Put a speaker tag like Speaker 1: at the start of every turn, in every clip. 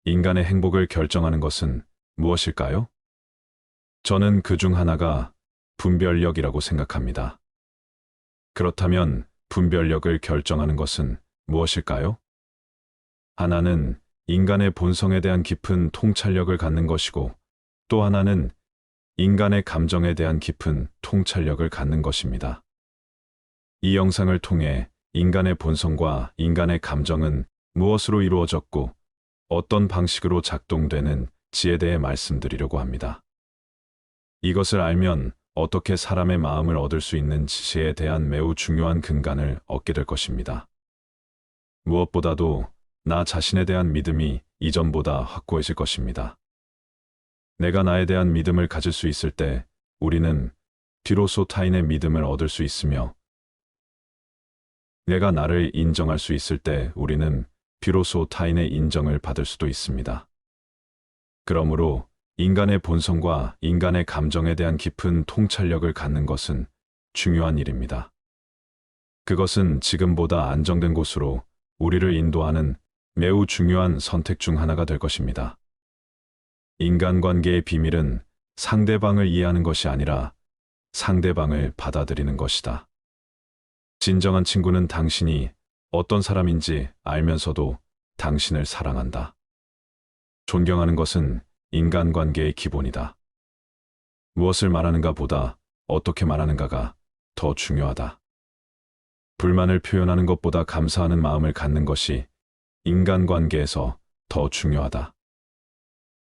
Speaker 1: 인간의 행복을 결정하는 것은 무엇일까요? 저는 그 중 하나가 분별력이라고 생각합니다. 그렇다면 분별력을 결정하는 것은 무엇일까요? 하나는 인간의 본성에 대한 깊은 통찰력을 갖는 것이고, 또 하나는 인간의 감정에 대한 깊은 통찰력을 갖는 것입니다. 이 영상을 통해 인간의 본성과 인간의 감정은 무엇으로 이루어졌고 어떤 방식으로 작동되는 지에 대해 말씀드리려고 합니다. 이것을 알면 어떻게 사람의 마음을 얻을 수 있는지에 대한 매우 중요한 근간을 얻게 될 것입니다. 무엇보다도 나 자신에 대한 믿음이 이전보다 확고해질 것입니다. 내가 나에 대한 믿음을 가질 수 있을 때 우리는 비로소 타인의 믿음을 얻을 수 있으며, 내가 나를 인정할 수 있을 때 우리는 비로소 타인의 인정을 받을 수도 있습니다. 그러므로 인간의 본성과 인간의 감정에 대한 깊은 통찰력을 갖는 것은 중요한 일입니다. 그것은 지금보다 안정된 곳으로 우리를 인도하는 매우 중요한 선택 중 하나가 될 것입니다. 인간관계의 비밀은 상대방을 이해하는 것이 아니라 상대방을 받아들이는 것이다. 진정한 친구는 당신이 어떤 사람인지 알면서도 당신을 사랑한다. 존경하는 것은 인간관계의 기본이다. 무엇을 말하는가 보다 어떻게 말하는가가 더 중요하다. 불만을 표현하는 것보다 감사하는 마음을 갖는 것이 인간관계에서 더 중요하다.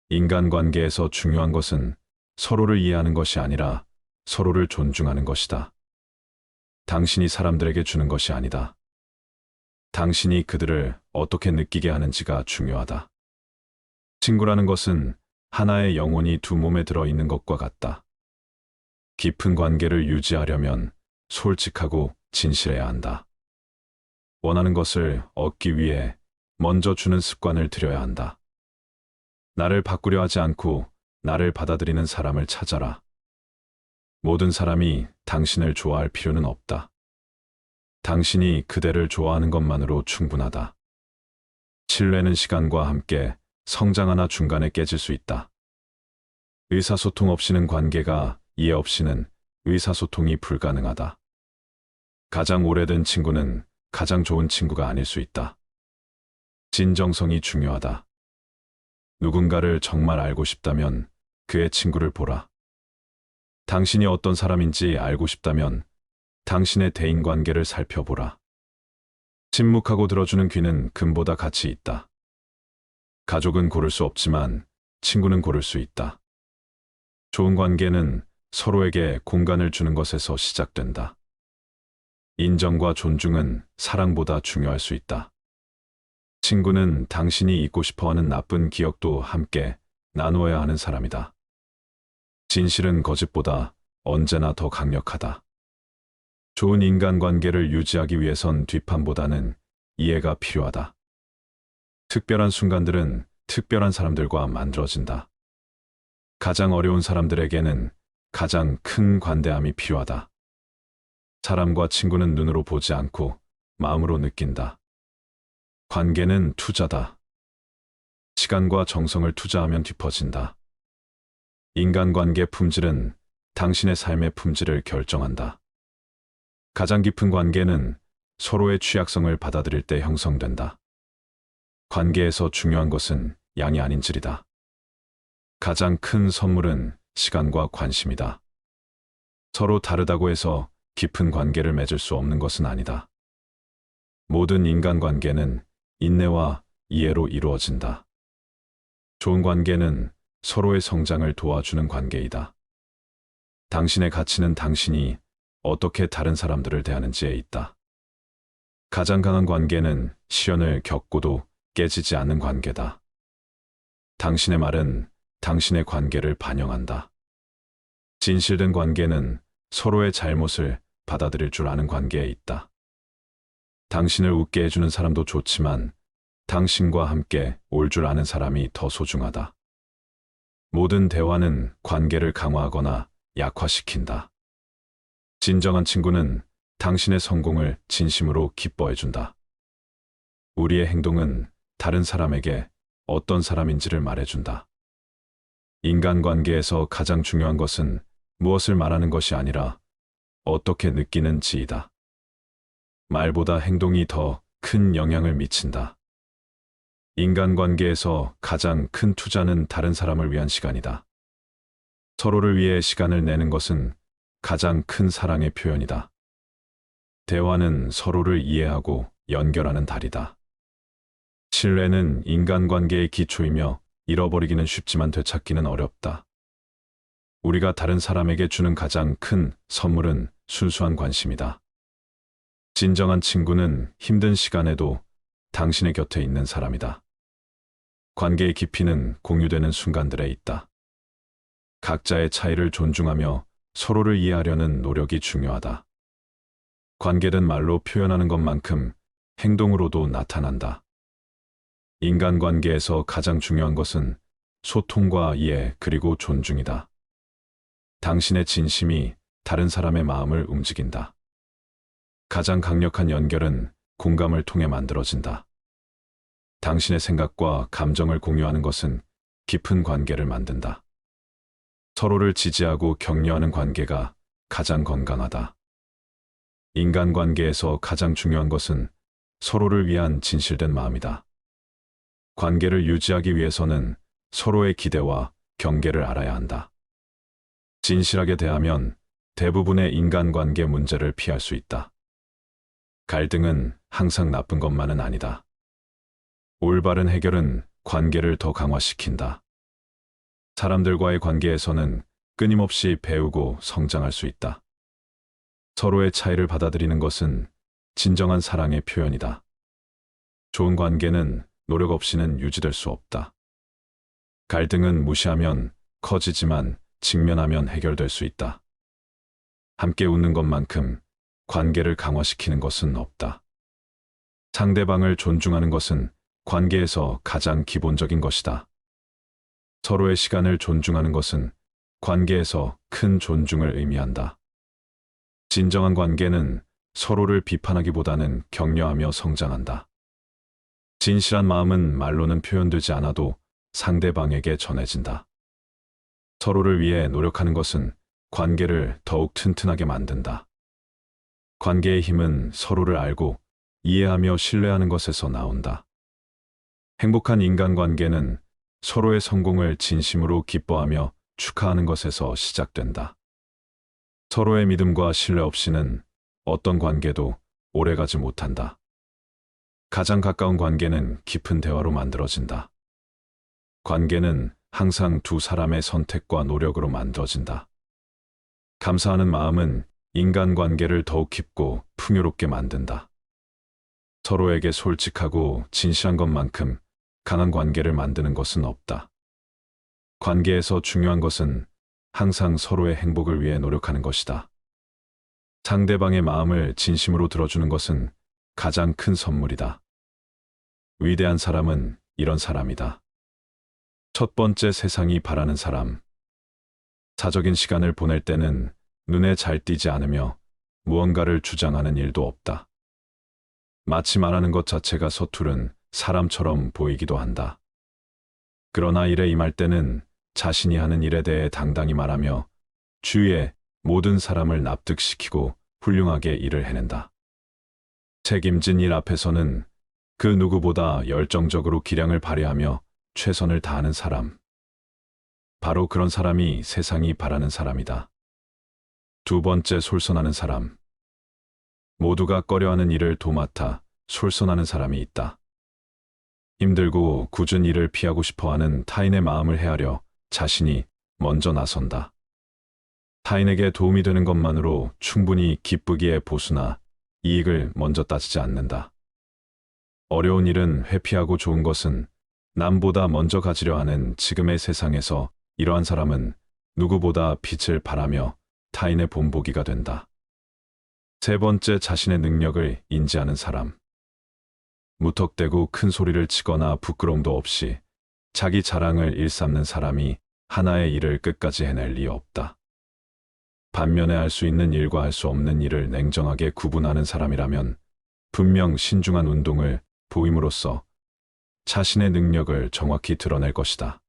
Speaker 1: 인간관계에서 중요한 것은 서로를 이해하는 것이 아니라 서로를 존중하는 것이다. 당신이 사람들에게 주는 것이 아니다. 당신이 그들을 어떻게 느끼게 하는지가 중요하다. 친구라는 것은 하나의 영혼이 두 몸에 들어있는 것과 같다. 깊은 관계를 유지하려면 솔직하고 진실해야 한다. 원하는 것을 얻기 위해 먼저 주는 습관을 들여야 한다. 나를 바꾸려 하지 않고 나를 받아들이는 사람을 찾아라. 모든 사람이 당신을 좋아할 필요는 없다. 당신이 그대를 좋아하는 것만으로 충분하다. 신뢰는 시간과 함께 성장하나 중간에 깨질 수 있다. 의사소통 없이는 관계가, 이해 없이는 의사소통이 불가능하다. 가장 오래된 친구는 가장 좋은 친구가 아닐 수 있다. 진정성이 중요하다. 누군가를 정말 알고 싶다면 그의 친구를 보라. 당신이 어떤 사람인지 알고 싶다면 당신의 대인관계를 살펴보라. 침묵하고 들어주는 귀는 금보다 가치 있다. 가족은 고를 수 없지만 친구는 고를 수 있다. 좋은 관계는 서로에게 공간을 주는 것에서 시작된다. 인정과 존중은 사랑보다 중요할 수 있다. 친구는 당신이 잊고 싶어하는 나쁜 기억도 함께 나누어야 하는 사람이다. 진실은 거짓보다 언제나 더 강력하다. 좋은 인간관계를 유지하기 위해선 뒷판보다는 이해가 필요하다. 특별한 순간들은 특별한 사람들과 만들어진다. 가장 어려운 사람들에게는 가장 큰 관대함이 필요하다. 사람과 친구는 눈으로 보지 않고 마음으로 느낀다. 관계는 투자다. 시간과 정성을 투자하면 깊어진다. 인간관계 품질은 당신의 삶의 품질을 결정한다. 가장 깊은 관계는 서로의 취약성을 받아들일 때 형성된다. 관계에서 중요한 것은 양이 아닌 질이다. 가장 큰 선물은 시간과 관심이다. 서로 다르다고 해서 깊은 관계를 맺을 수 없는 것은 아니다. 모든 인간관계는 인내와 이해로 이루어진다. 좋은 관계는 서로의 성장을 도와주는 관계이다. 당신의 가치는 당신이 어떻게 다른 사람들을 대하는지에 있다. 가장 강한 관계는 시련을 겪고도 깨지지 않는 관계다. 당신의 말은 당신의 관계를 반영한다. 진실된 관계는 서로의 잘못을 받아들일 줄 아는 관계에 있다. 당신을 웃게 해주는 사람도 좋지만 당신과 함께 올 줄 아는 사람이 더 소중하다. 모든 대화는 관계를 강화하거나 약화시킨다. 진정한 친구는 당신의 성공을 진심으로 기뻐해준다. 우리의 행동은 다른 사람에게 어떤 사람인지를 말해준다. 인간관계에서 가장 중요한 것은 무엇을 말하는 것이 아니라 어떻게 느끼는지이다. 말보다 행동이 더 큰 영향을 미친다. 인간관계에서 가장 큰 투자는 다른 사람을 위한 시간이다. 서로를 위해 시간을 내는 것은 가장 큰 사랑의 표현이다. 대화는 서로를 이해하고 연결하는 달이다. 신뢰는 인간관계의 기초이며 잃어버리기는 쉽지만 되찾기는 어렵다. 우리가 다른 사람에게 주는 가장 큰 선물은 순수한 관심이다. 진정한 친구는 힘든 시간에도 당신의 곁에 있는 사람이다. 관계의 깊이는 공유되는 순간들에 있다. 각자의 차이를 존중하며 서로를 이해하려는 노력이 중요하다. 관계는 말로 표현하는 것만큼 행동으로도 나타난다. 인간관계에서 가장 중요한 것은 소통과 이해 그리고 존중이다. 당신의 진심이 다른 사람의 마음을 움직인다. 가장 강력한 연결은 공감을 통해 만들어진다. 당신의 생각과 감정을 공유하는 것은 깊은 관계를 만든다. 서로를 지지하고 격려하는 관계가 가장 건강하다. 인간관계에서 가장 중요한 것은 서로를 위한 진실된 마음이다. 관계를 유지하기 위해서는 서로의 기대와 경계를 알아야 한다. 진실하게 대하면 대부분의 인간관계 문제를 피할 수 있다. 갈등은 항상 나쁜 것만은 아니다. 올바른 해결은 관계를 더 강화시킨다. 사람들과의 관계에서는 끊임없이 배우고 성장할 수 있다. 서로의 차이를 받아들이는 것은 진정한 사랑의 표현이다. 좋은 관계는 노력 없이는 유지될 수 없다. 갈등은 무시하면 커지지만 직면하면 해결될 수 있다. 함께 웃는 것만큼 관계를 강화시키는 것은 없다. 상대방을 존중하는 것은 관계에서 가장 기본적인 것이다. 서로의 시간을 존중하는 것은 관계에서 큰 존중을 의미한다. 진정한 관계는 서로를 비판하기보다는 격려하며 성장한다. 진실한 마음은 말로는 표현되지 않아도 상대방에게 전해진다. 서로를 위해 노력하는 것은 관계를 더욱 튼튼하게 만든다. 관계의 힘은 서로를 알고 이해하며 신뢰하는 것에서 나온다. 행복한 인간관계는 서로의 성공을 진심으로 기뻐하며 축하하는 것에서 시작된다. 서로의 믿음과 신뢰 없이는 어떤 관계도 오래가지 못한다. 가장 가까운 관계는 깊은 대화로 만들어진다. 관계는 항상 두 사람의 선택과 노력으로 만들어진다. 감사하는 마음은 인간관계를 더욱 깊고 풍요롭게 만든다. 서로에게 솔직하고 진실한 것만큼 강한 관계를 만드는 것은 없다. 관계에서 중요한 것은 항상 서로의 행복을 위해 노력하는 것이다. 상대방의 마음을 진심으로 들어주는 것은 가장 큰 선물이다. 위대한 사람은 이런 사람이다. 첫 번째, 세상이 바라는 사람. 사적인 시간을 보낼 때는 눈에 잘 띄지 않으며 무언가를 주장하는 일도 없다. 마치 말하는 것 자체가 서투른 사람처럼 보이기도 한다. 그러나 일에 임할 때는 자신이 하는 일에 대해 당당히 말하며 주위의 모든 사람을 납득시키고 훌륭하게 일을 해낸다. 책임진 일 앞에서는 그 누구보다 열정적으로 기량을 발휘하며 최선을 다하는 사람. 바로 그런 사람이 세상이 바라는 사람이다. 두 번째, 솔선하는 사람. 모두가 꺼려하는 일을 도맡아 솔선하는 사람이 있다. 힘들고 굳은 일을 피하고 싶어하는 타인의 마음을 헤아려 자신이 먼저 나선다. 타인에게 도움이 되는 것만으로 충분히 기쁘기에 보수나 이익을 먼저 따지지 않는다. 어려운 일은 회피하고 좋은 것은 남보다 먼저 가지려 하는 지금의 세상에서 이러한 사람은 누구보다 빛을 발하며 타인의 본보기가 된다. 세 번째, 자신의 능력을 인지하는 사람. 무턱대고 큰 소리를 치거나 부끄러움도 없이 자기 자랑을 일삼는 사람이 하나의 일을 끝까지 해낼 리 없다. 반면에 할 수 있는 일과 할 수 없는 일을 냉정하게 구분하는 사람이라면 분명 신중한 운동을 보임으로써 자신의 능력을 정확히 드러낼 것이다.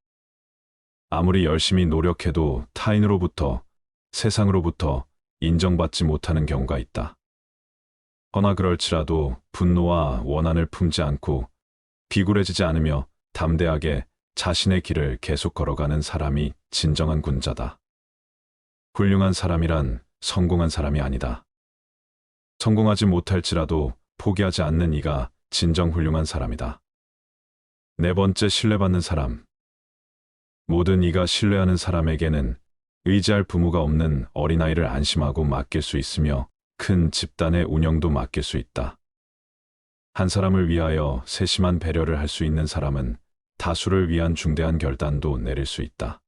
Speaker 1: 아무리 열심히 노력해도 타인으로부터, 세상으로부터 인정받지 못하는 경우가 있다. 허나 그럴지라도 분노와 원한을 품지 않고 비굴해지지 않으며 담대하게 자신의 길을 계속 걸어가는 사람이 진정한 군자다. 훌륭한 사람이란 성공한 사람이 아니다. 성공하지 못할지라도 포기하지 않는 이가 진정 훌륭한 사람이다. 네 번째, 신뢰받는 사람. 모든 이가 신뢰하는 사람에게는 의지할 부모가 없는 어린아이를 안심하고 맡길 수 있으며 큰 집단의 운영도 맡길 수 있다. 한 사람을 위하여 세심한 배려를 할 수 있는 사람은 다수를 위한 중대한 결단도 내릴 수 있다.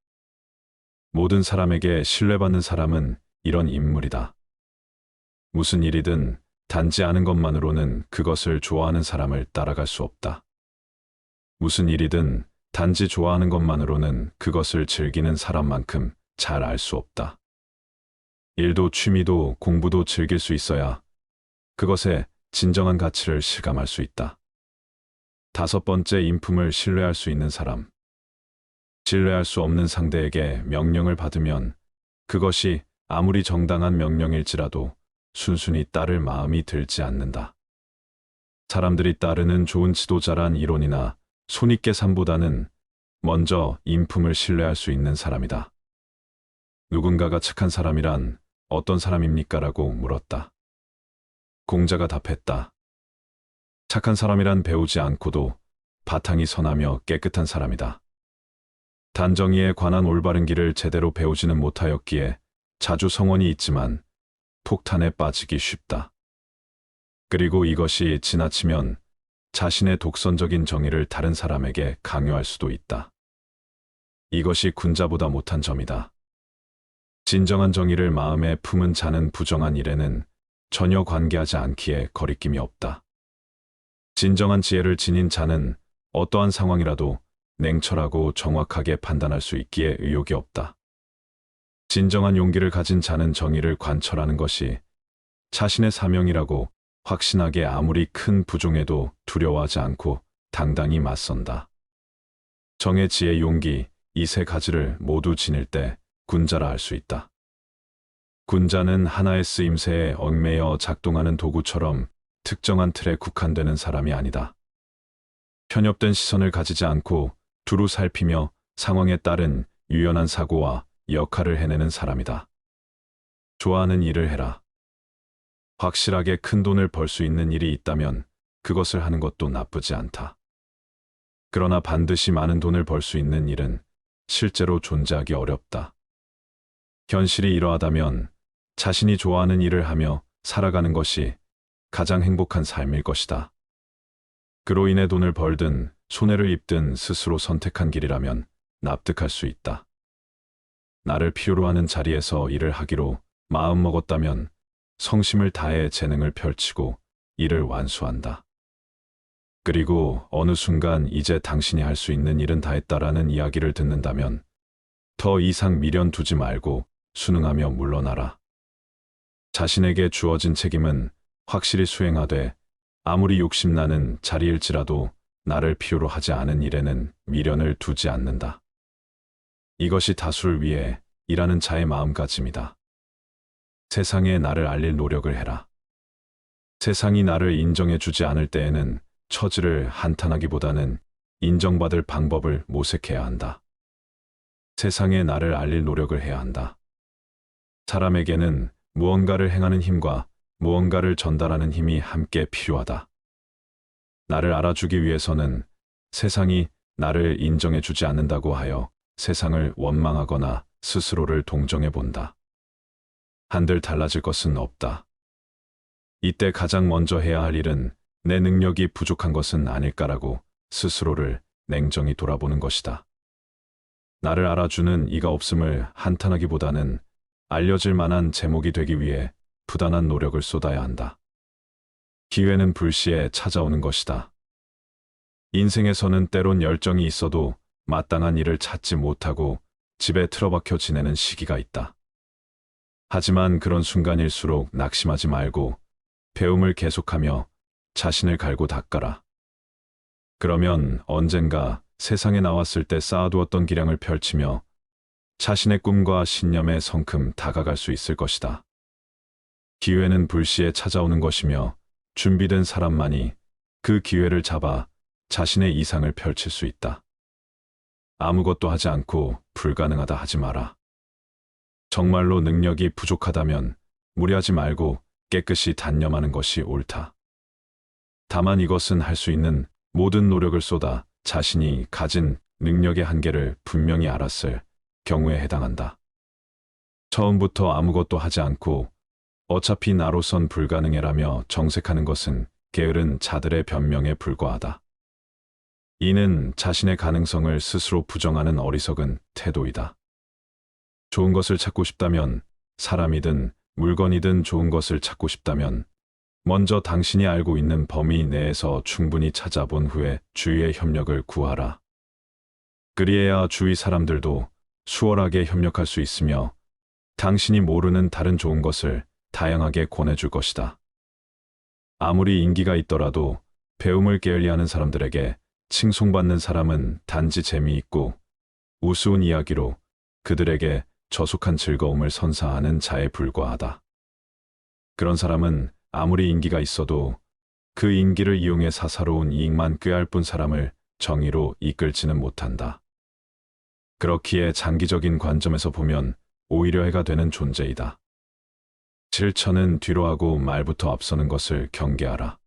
Speaker 1: 모든 사람에게 신뢰받는 사람은 이런 인물이다. 무슨 일이든 단지 아는 것만으로는 그것을 좋아하는 사람을 따라갈 수 없다. 무슨 일이든 단지 좋아하는 것만으로는 그것을 즐기는 사람만큼 잘 알 수 없다. 일도 취미도 공부도 즐길 수 있어야 그것의 진정한 가치를 실감할 수 있다. 다섯 번째, 인품을 신뢰할 수 있는 사람. 신뢰할 수 없는 상대에게 명령을 받으면 그것이 아무리 정당한 명령일지라도 순순히 따를 마음이 들지 않는다. 사람들이 따르는 좋은 지도자란 이론이나 손익계산보다는 먼저 인품을 신뢰할 수 있는 사람이다. 누군가가 착한 사람이란 어떤 사람입니까? 라고 물었다. 공자가 답했다. 착한 사람이란 배우지 않고도 바탕이 선하며 깨끗한 사람이다. 단정이에 관한 올바른 길을 제대로 배우지는 못하였기에 자주 성원이 있지만 폭탄에 빠지기 쉽다. 그리고 이것이 지나치면 자신의 독선적인 정의를 다른 사람에게 강요할 수도 있다. 이것이 군자보다 못한 점이다. 진정한 정의를 마음에 품은 자는 부정한 일에는 전혀 관계하지 않기에 거리낌이 없다. 진정한 지혜를 지닌 자는 어떠한 상황이라도 냉철하고 정확하게 판단할 수 있기에 의욕이 없다. 진정한 용기를 가진 자는 정의를 관철하는 것이 자신의 사명이라고 확신하게 아무리 큰 부종에도 두려워하지 않고 당당히 맞선다. 정의, 지혜, 용기, 이 세 가지를 모두 지닐 때 군자라 할 수 있다. 군자는 하나의 쓰임새에 얽매여 작동하는 도구처럼 특정한 틀에 국한되는 사람이 아니다. 편협된 시선을 가지지 않고 두루 살피며 상황에 따른 유연한 사고와 역할을 해내는 사람이다. 좋아하는 일을 해라. 확실하게 큰 돈을 벌 수 있는 일이 있다면 그것을 하는 것도 나쁘지 않다. 그러나 반드시 많은 돈을 벌 수 있는 일은 실제로 존재하기 어렵다. 현실이 이러하다면 자신이 좋아하는 일을 하며 살아가는 것이 가장 행복한 삶일 것이다. 그로 인해 돈을 벌든 손해를 입든 스스로 선택한 길이라면 납득할 수 있다. 나를 필요로 하는 자리에서 일을 하기로 마음먹었다면 성심을 다해 재능을 펼치고 일을 완수한다. 그리고 어느 순간 이제 당신이 할 수 있는 일은 다 했다라는 이야기를 듣는다면 더 이상 미련 두지 말고 순응하며 물러나라. 자신에게 주어진 책임은 확실히 수행하되 아무리 욕심나는 자리일지라도 나를 필요로 하지 않은 일에는 미련을 두지 않는다. 이것이 다수를 위해 일하는 자의 마음가짐이다. 세상에 나를 알릴 노력을 해라. 세상이 나를 인정해 주지 않을 때에는 처지를 한탄하기보다는 인정받을 방법을 모색해야 한다. 세상에 나를 알릴 노력을 해야 한다. 사람에게는 무언가를 행하는 힘과 무언가를 전달하는 힘이 함께 필요하다. 나를 알아주기 위해서는 세상이 나를 인정해 주지 않는다고 하여 세상을 원망하거나 스스로를 동정해 본다. 한들 달라질 것은 없다. 이때 가장 먼저 해야 할 일은 내 능력이 부족한 것은 아닐까라고 스스로를 냉정히 돌아보는 것이다. 나를 알아주는 이가 없음을 한탄하기보다는 알려질 만한 제목이 되기 위해 부단한 노력을 쏟아야 한다. 기회는 불시에 찾아오는 것이다. 인생에서는 때론 열정이 있어도 마땅한 일을 찾지 못하고 집에 틀어박혀 지내는 시기가 있다. 하지만 그런 순간일수록 낙심하지 말고 배움을 계속하며 자신을 갈고 닦아라. 그러면 언젠가 세상에 나왔을 때 쌓아두었던 기량을 펼치며 자신의 꿈과 신념에 성큼 다가갈 수 있을 것이다. 기회는 불시에 찾아오는 것이며 준비된 사람만이 그 기회를 잡아 자신의 이상을 펼칠 수 있다. 아무것도 하지 않고 불가능하다 하지 마라. 정말로 능력이 부족하다면 무리하지 말고 깨끗이 단념하는 것이 옳다. 다만 이것은 할 수 있는 모든 노력을 쏟아 자신이 가진 능력의 한계를 분명히 알았을 경우에 해당한다. 처음부터 아무것도 하지 않고 어차피 나로선 불가능해라며 정색하는 것은 게으른 자들의 변명에 불과하다. 이는 자신의 가능성을 스스로 부정하는 어리석은 태도이다. 좋은 것을 찾고 싶다면, 사람이든 물건이든 좋은 것을 찾고 싶다면 먼저 당신이 알고 있는 범위 내에서 충분히 찾아본 후에 주위의 협력을 구하라. 그리해야 주위 사람들도 수월하게 협력할 수 있으며 당신이 모르는 다른 좋은 것을 다양하게 권해줄 것이다. 아무리 인기가 있더라도 배움을 게을리하는 사람들에게 칭송받는 사람은 단지 재미있고 우스운 이야기로 그들에게 저속한 즐거움을 선사하는 자에 불과하다. 그런 사람은 아무리 인기가 있어도 그 인기를 이용해 사사로운 이익만 꾀할 뿐 사람을 정의로 이끌지는 못한다. 그렇기에 장기적인 관점에서 보면 오히려 해가 되는 존재이다. 실천은 뒤로 하고 말부터 앞서는 것을 경계하라.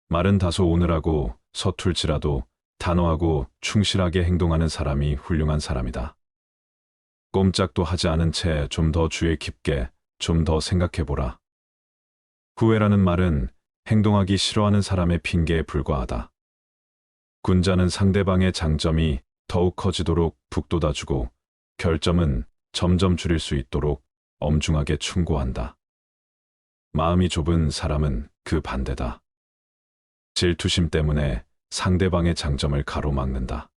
Speaker 1: 말은 다소 오늘하고 서툴지라도 단호하고 충실하게 행동하는 사람이 훌륭한 사람이다. 꼼짝도 하지 않은 채 좀 더 주의 깊게 좀 더 생각해보라. 후회라는 말은 행동하기 싫어하는 사람의 핑계에 불과하다. 군자는 상대방의 장점이 더욱 커지도록 북돋아주고 결점은 점점 줄일 수 있도록 엄중하게 충고한다. 마음이 좁은 사람은 그 반대다. 질투심 때문에 상대방의 장점을 가로막는다.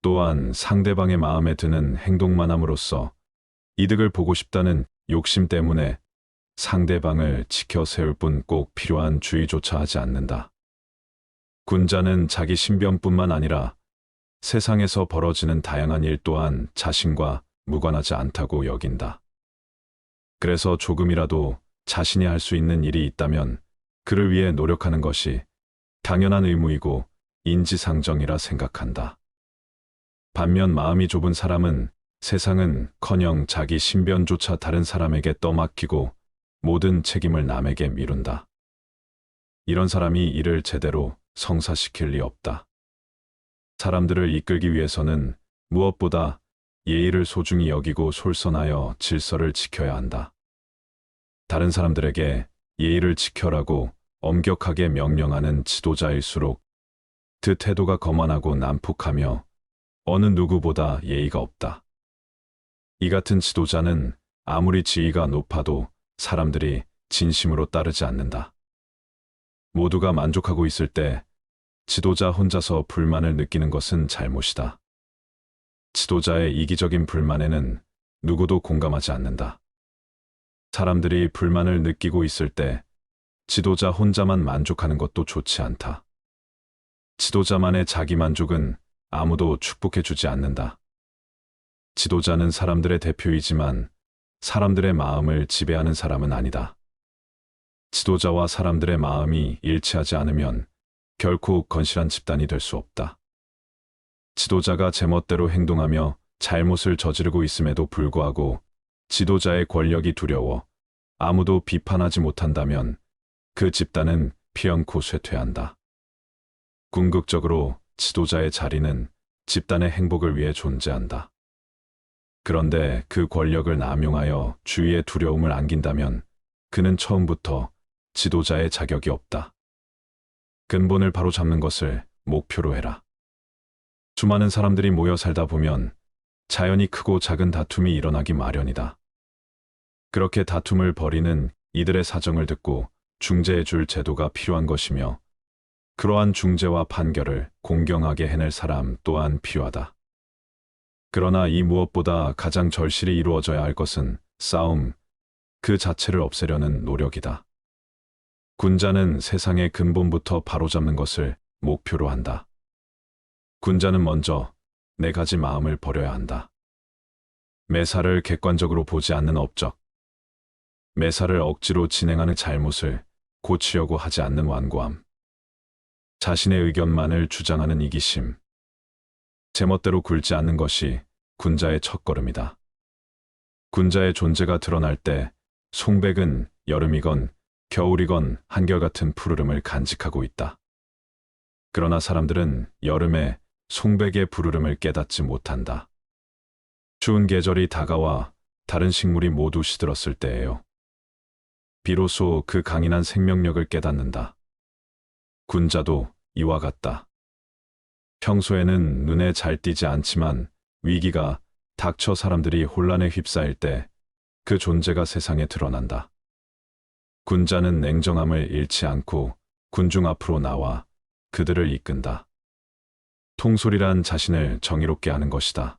Speaker 1: 또한 상대방의 마음에 드는 행동만 함으로써 이득을 보고 싶다는 욕심 때문에 상대방을 지켜 세울 뿐 꼭 필요한 주의조차 하지 않는다. 군자는 자기 신변뿐만 아니라 세상에서 벌어지는 다양한 일 또한 자신과 무관하지 않다고 여긴다. 그래서 조금이라도 자신이 할 수 있는 일이 있다면 그를 위해 노력하는 것이 당연한 의무이고 인지상정이라 생각한다. 반면 마음이 좁은 사람은 세상은커녕 자기 신변조차 다른 사람에게 떠맡기고 모든 책임을 남에게 미룬다. 이런 사람이 일을 제대로 성사시킬 리 없다. 사람들을 이끌기 위해서는 무엇보다 예의를 소중히 여기고 솔선하여 질서를 지켜야 한다. 다른 사람들에게 예의를 지켜라고 엄격하게 명령하는 지도자일수록 그 태도가 거만하고 난폭하며 어느 누구보다 예의가 없다. 이 같은 지도자는 아무리 지위가 높아도 사람들이 진심으로 따르지 않는다. 모두가 만족하고 있을 때 지도자 혼자서 불만을 느끼는 것은 잘못이다. 지도자의 이기적인 불만에는 누구도 공감하지 않는다. 사람들이 불만을 느끼고 있을 때 지도자 혼자만 만족하는 것도 좋지 않다. 지도자만의 자기 만족은 아무도 축복해주지 않는다. 지도자는 사람들의 대표이지만 사람들의 마음을 지배하는 사람은 아니다. 지도자와 사람들의 마음이 일치하지 않으면 결코 건실한 집단이 될 수 없다. 지도자가 제멋대로 행동하며 잘못을 저지르고 있음에도 불구하고 지도자의 권력이 두려워 아무도 비판하지 못한다면 그 집단은 피연코 쇠퇴한다. 궁극적으로 지도자의 자리는 집단의 행복을 위해 존재한다. 그런데 그 권력을 남용하여 주위에 두려움을 안긴다면 그는 처음부터 지도자의 자격이 없다. 근본을 바로잡는 것을 목표로 해라. 수많은 사람들이 모여 살다 보면 자연히 크고 작은 다툼이 일어나기 마련이다. 그렇게 다툼을 벌이는 이들의 사정을 듣고 중재해 줄 제도가 필요한 것이며 그러한 중재와 판결을 공정하게 해낼 사람 또한 필요하다. 그러나 이 무엇보다 가장 절실히 이루어져야 할 것은 싸움 그 자체를 없애려는 노력이다. 군자는 세상의 근본부터 바로잡는 것을 목표로 한다. 군자는 먼저 네 가지 마음을 버려야 한다. 매사를 객관적으로 보지 않는 업적, 매사를 억지로 진행하는 잘못을 고치려고 하지 않는 완고함, 자신의 의견만을 주장하는 이기심, 제멋대로 굴지 않는 것이 군자의 첫걸음이다. 군자의 존재가 드러날 때 송백은 여름이건 겨울이건 한결같은 푸르름을 간직하고 있다. 그러나 사람들은 여름에 송백의 푸르름을 깨닫지 못한다. 추운 계절이 다가와 다른 식물이 모두 시들었을 때예요. 비로소 그 강인한 생명력을 깨닫는다. 군자도 이와 같다. 평소에는 눈에 잘 띄지 않지만 위기가 닥쳐 사람들이 혼란에 휩싸일 때 그 존재가 세상에 드러난다. 군자는 냉정함을 잃지 않고 군중 앞으로 나와 그들을 이끈다. 통솔이란 자신을 정의롭게 하는 것이다.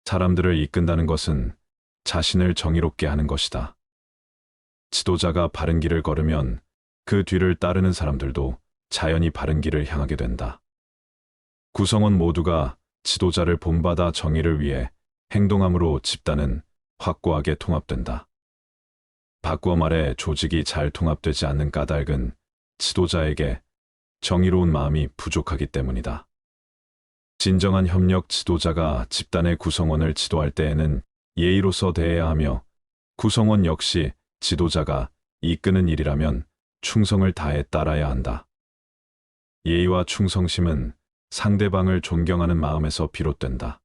Speaker 1: 사람들을 이끈다는 것은 자신을 정의롭게 하는 것이다. 지도자가 바른 길을 걸으면 그 뒤를 따르는 사람들도 자연히 바른 길을 향하게 된다. 구성원 모두가 지도자를 본받아 정의를 위해 행동함으로 집단은 확고하게 통합된다. 바꾸어 말해 조직이 잘 통합되지 않는 까닭은 지도자에게 정의로운 마음이 부족하기 때문이다. 진정한 협력 지도자가 집단의 구성원을 지도할 때에는 예의로서 대해야 하며 구성원 역시 지도자가 이끄는 일이라면 충성을 다해 따라야 한다. 예의와 충성심은 상대방을 존경하는 마음에서 비롯된다.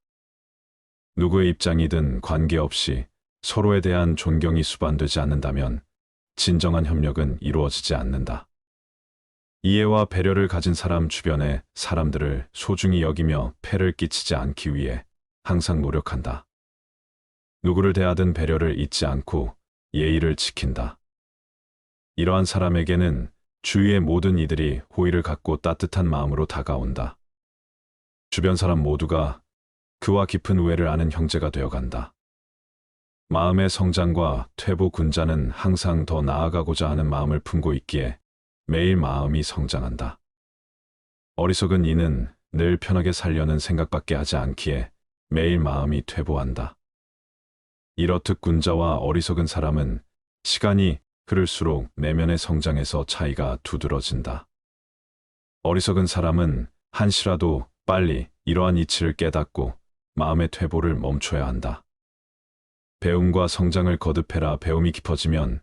Speaker 1: 누구의 입장이든 관계없이 서로에 대한 존경이 수반되지 않는다면 진정한 협력은 이루어지지 않는다. 이해와 배려를 가진 사람 주변의 사람들을 소중히 여기며 폐를 끼치지 않기 위해 항상 노력한다. 누구를 대하든 배려를 잊지 않고 예의를 지킨다. 이러한 사람에게는 주위의 모든 이들이 호의를 갖고 따뜻한 마음으로 다가온다. 주변 사람 모두가 그와 깊은 우애를 아는 형제가 되어간다. 마음의 성장과 퇴보 군자는 항상 더 나아가고자 하는 마음을 품고 있기에 매일 마음이 성장한다. 어리석은 이는 늘 편하게 살려는 생각밖에 하지 않기에 매일 마음이 퇴보한다. 이렇듯 군자와 어리석은 사람은 시간이 흐를수록 내면의 성장에서 차이가 두드러진다. 어리석은 사람은 한시라도 빨리 이러한 이치를 깨닫고 마음의 퇴보를 멈춰야 한다. 배움과 성장을 거듭해라. 배움이 깊어지면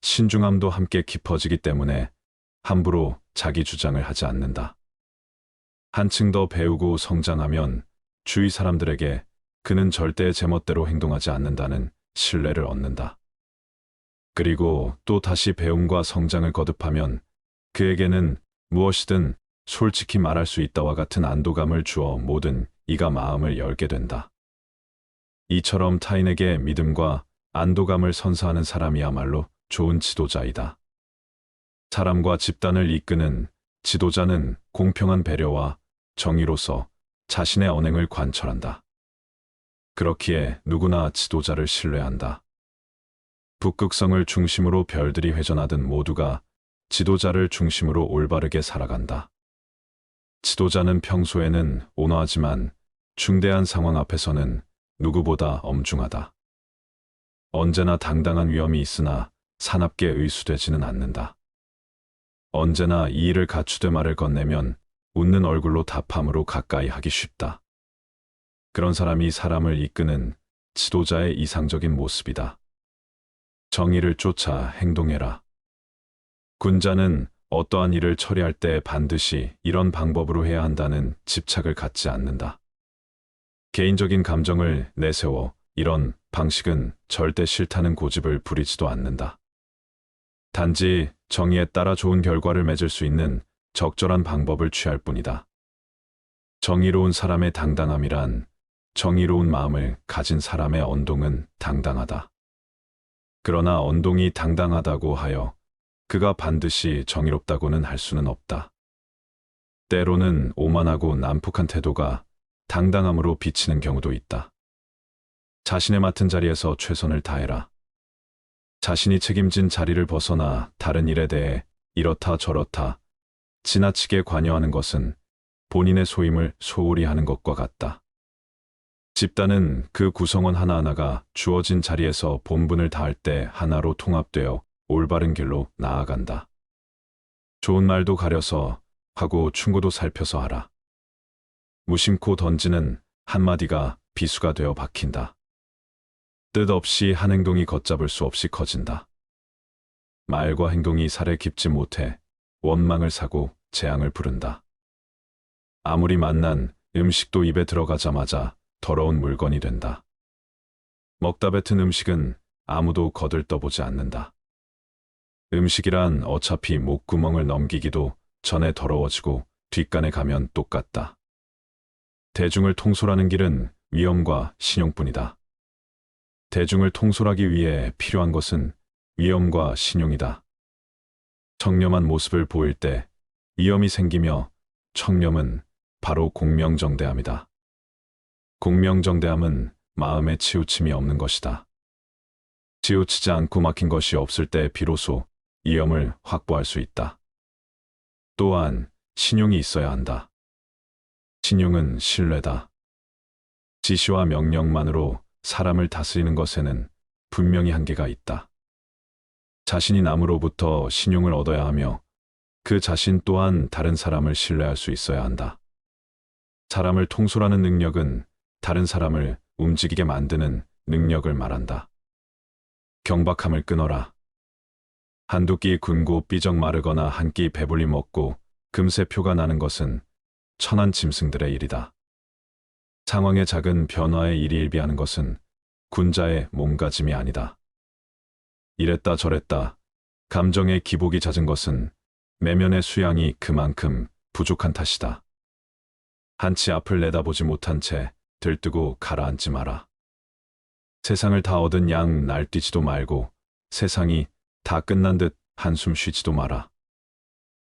Speaker 1: 신중함도 함께 깊어지기 때문에 함부로 자기 주장을 하지 않는다. 한층 더 배우고 성장하면 주위 사람들에게 그는 절대 제멋대로 행동하지 않는다는 신뢰를 얻는다. 그리고 또 다시 배움과 성장을 거듭하면 그에게는 무엇이든 솔직히 말할 수 있다와 같은 안도감을 주어 모든 이가 마음을 열게 된다. 이처럼 타인에게 믿음과 안도감을 선사하는 사람이야말로 좋은 지도자이다. 사람과 집단을 이끄는 지도자는 공평한 배려와 정의로서 자신의 언행을 관철한다. 그렇기에 누구나 지도자를 신뢰한다. 북극성을 중심으로 별들이 회전하듯 모두가 지도자를 중심으로 올바르게 살아간다. 지도자는 평소에는 온화하지만 중대한 상황 앞에서는 누구보다 엄중하다. 언제나 당당한 위엄이 있으나 사납게 의수되지는 않는다. 언제나 이의를 갖추되 말을 건네면 웃는 얼굴로 답함으로 가까이 하기 쉽다. 그런 사람이 사람을 이끄는 지도자의 이상적인 모습이다. 정의를 쫓아 행동해라. 군자는 어떠한 일을 처리할 때 반드시 이런 방법으로 해야 한다는 집착을 갖지 않는다. 개인적인 감정을 내세워 이런 방식은 절대 싫다는 고집을 부리지도 않는다. 단지 정의에 따라 좋은 결과를 맺을 수 있는 적절한 방법을 취할 뿐이다. 정의로운 사람의 당당함이란 정의로운 마음을 가진 사람의 언동은 당당하다. 그러나 언동이 당당하다고 하여 그가 반드시 정의롭다고는 할 수는 없다. 때로는 오만하고 난폭한 태도가 당당함으로 비치는 경우도 있다. 자신의 맡은 자리에서 최선을 다해라. 자신이 책임진 자리를 벗어나 다른 일에 대해 이렇다 저렇다 지나치게 관여하는 것은 본인의 소임을 소홀히 하는 것과 같다. 집단은 그 구성원 하나하나가 주어진 자리에서 본분을 다할 때 하나로 통합되어 올바른 길로 나아간다. 좋은 말도 가려서 하고 충고도 살펴서 하라. 무심코 던지는 한마디가 비수가 되어 박힌다. 뜻없이 한 행동이 걷잡을 수 없이 커진다. 말과 행동이 살에 깊지 못해 원망을 사고 재앙을 부른다. 아무리 맛난 음식도 입에 들어가자마자 더러운 물건이 된다. 먹다 뱉은 음식은 아무도 거들떠보지 않는다. 음식이란 어차피 목구멍을 넘기기도 전에 더러워지고 뒷간에 가면 똑같다. 대중을 통솔하는 길은 위엄과 신용뿐이다. 대중을 통솔하기 위해 필요한 것은 위엄과 신용이다. 청렴한 모습을 보일 때 위엄이 생기며 청렴은 바로 공명정대함이다. 공명정대함은 마음에 치우침이 없는 것이다. 치우치지 않고 막힌 것이 없을 때 비로소 위엄을 확보할 수 있다. 또한 신용이 있어야 한다. 신용은 신뢰다. 지시와 명령만으로 사람을 다스리는 것에는 분명히 한계가 있다. 자신이 남으로부터 신용을 얻어야 하며 그 자신 또한 다른 사람을 신뢰할 수 있어야 한다. 사람을 통솔하는 능력은 다른 사람을 움직이게 만드는 능력을 말한다. 경박함을 끊어라. 한두 끼 굶고 삐적 마르거나 한 끼 배불리 먹고 금세 표가 나는 것은 천한 짐승들의 일이다. 상황의 작은 변화에 일희일비하는 것은 군자의 몸가짐이 아니다. 이랬다 저랬다 감정의 기복이 잦은 것은 내면의 수양이 그만큼 부족한 탓이다. 한치 앞을 내다보지 못한 채 들뜨고 가라앉지 마라. 세상을 다 얻은 양 날뛰지도 말고 세상이 다 끝난 듯 한숨 쉬지도 마라.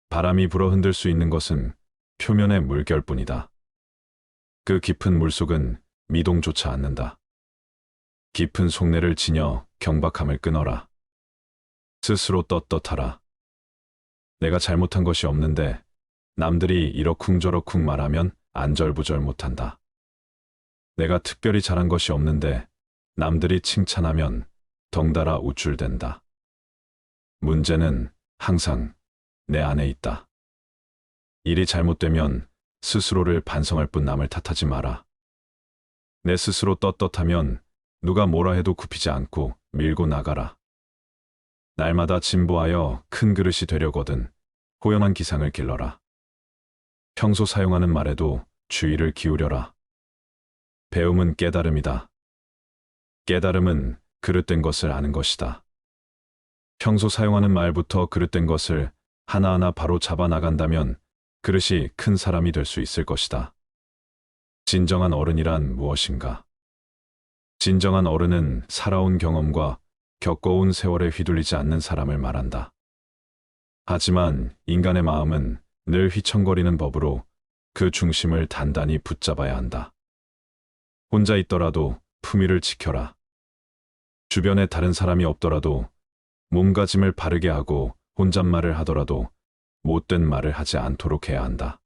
Speaker 1: 바람이 불어 흔들 수 있는 것은 표면의 물결뿐이다. 그 깊은 물속은 미동조차 않는다. 깊은 속내를 지녀 경박함을 끊어라. 스스로 떳떳하라. 내가 잘못한 것이 없는데 남들이 이러쿵저러쿵 말하면 안절부절 못한다. 내가 특별히 잘한 것이 없는데 남들이 칭찬하면 덩달아 우쭐댄다. 문제는 항상 내 안에 있다. 일이 잘못되면 스스로를 반성할 뿐 남을 탓하지 마라. 내 스스로 떳떳하면 누가 뭐라 해도 굽히지 않고 밀고 나가라. 날마다 진보하여 큰 그릇이 되려거든 호연한 기상을 길러라. 평소 사용하는 말에도 주의를 기울여라. 배움은 깨달음이다. 깨달음은 그릇된 것을 아는 것이다. 평소 사용하는 말부터 그릇된 것을 하나하나 바로 잡아 나간다면 그릇이 큰 사람이 될 수 있을 것이다. 진정한 어른이란 무엇인가? 진정한 어른은 살아온 경험과 겪어온 세월에 휘둘리지 않는 사람을 말한다. 하지만 인간의 마음은 늘 휘청거리는 법으로 그 중심을 단단히 붙잡아야 한다. 혼자 있더라도 품위를 지켜라. 주변에 다른 사람이 없더라도 몸가짐을 바르게 하고 혼잣말을 하더라도 못된 말을 하지 않도록 해야 한다.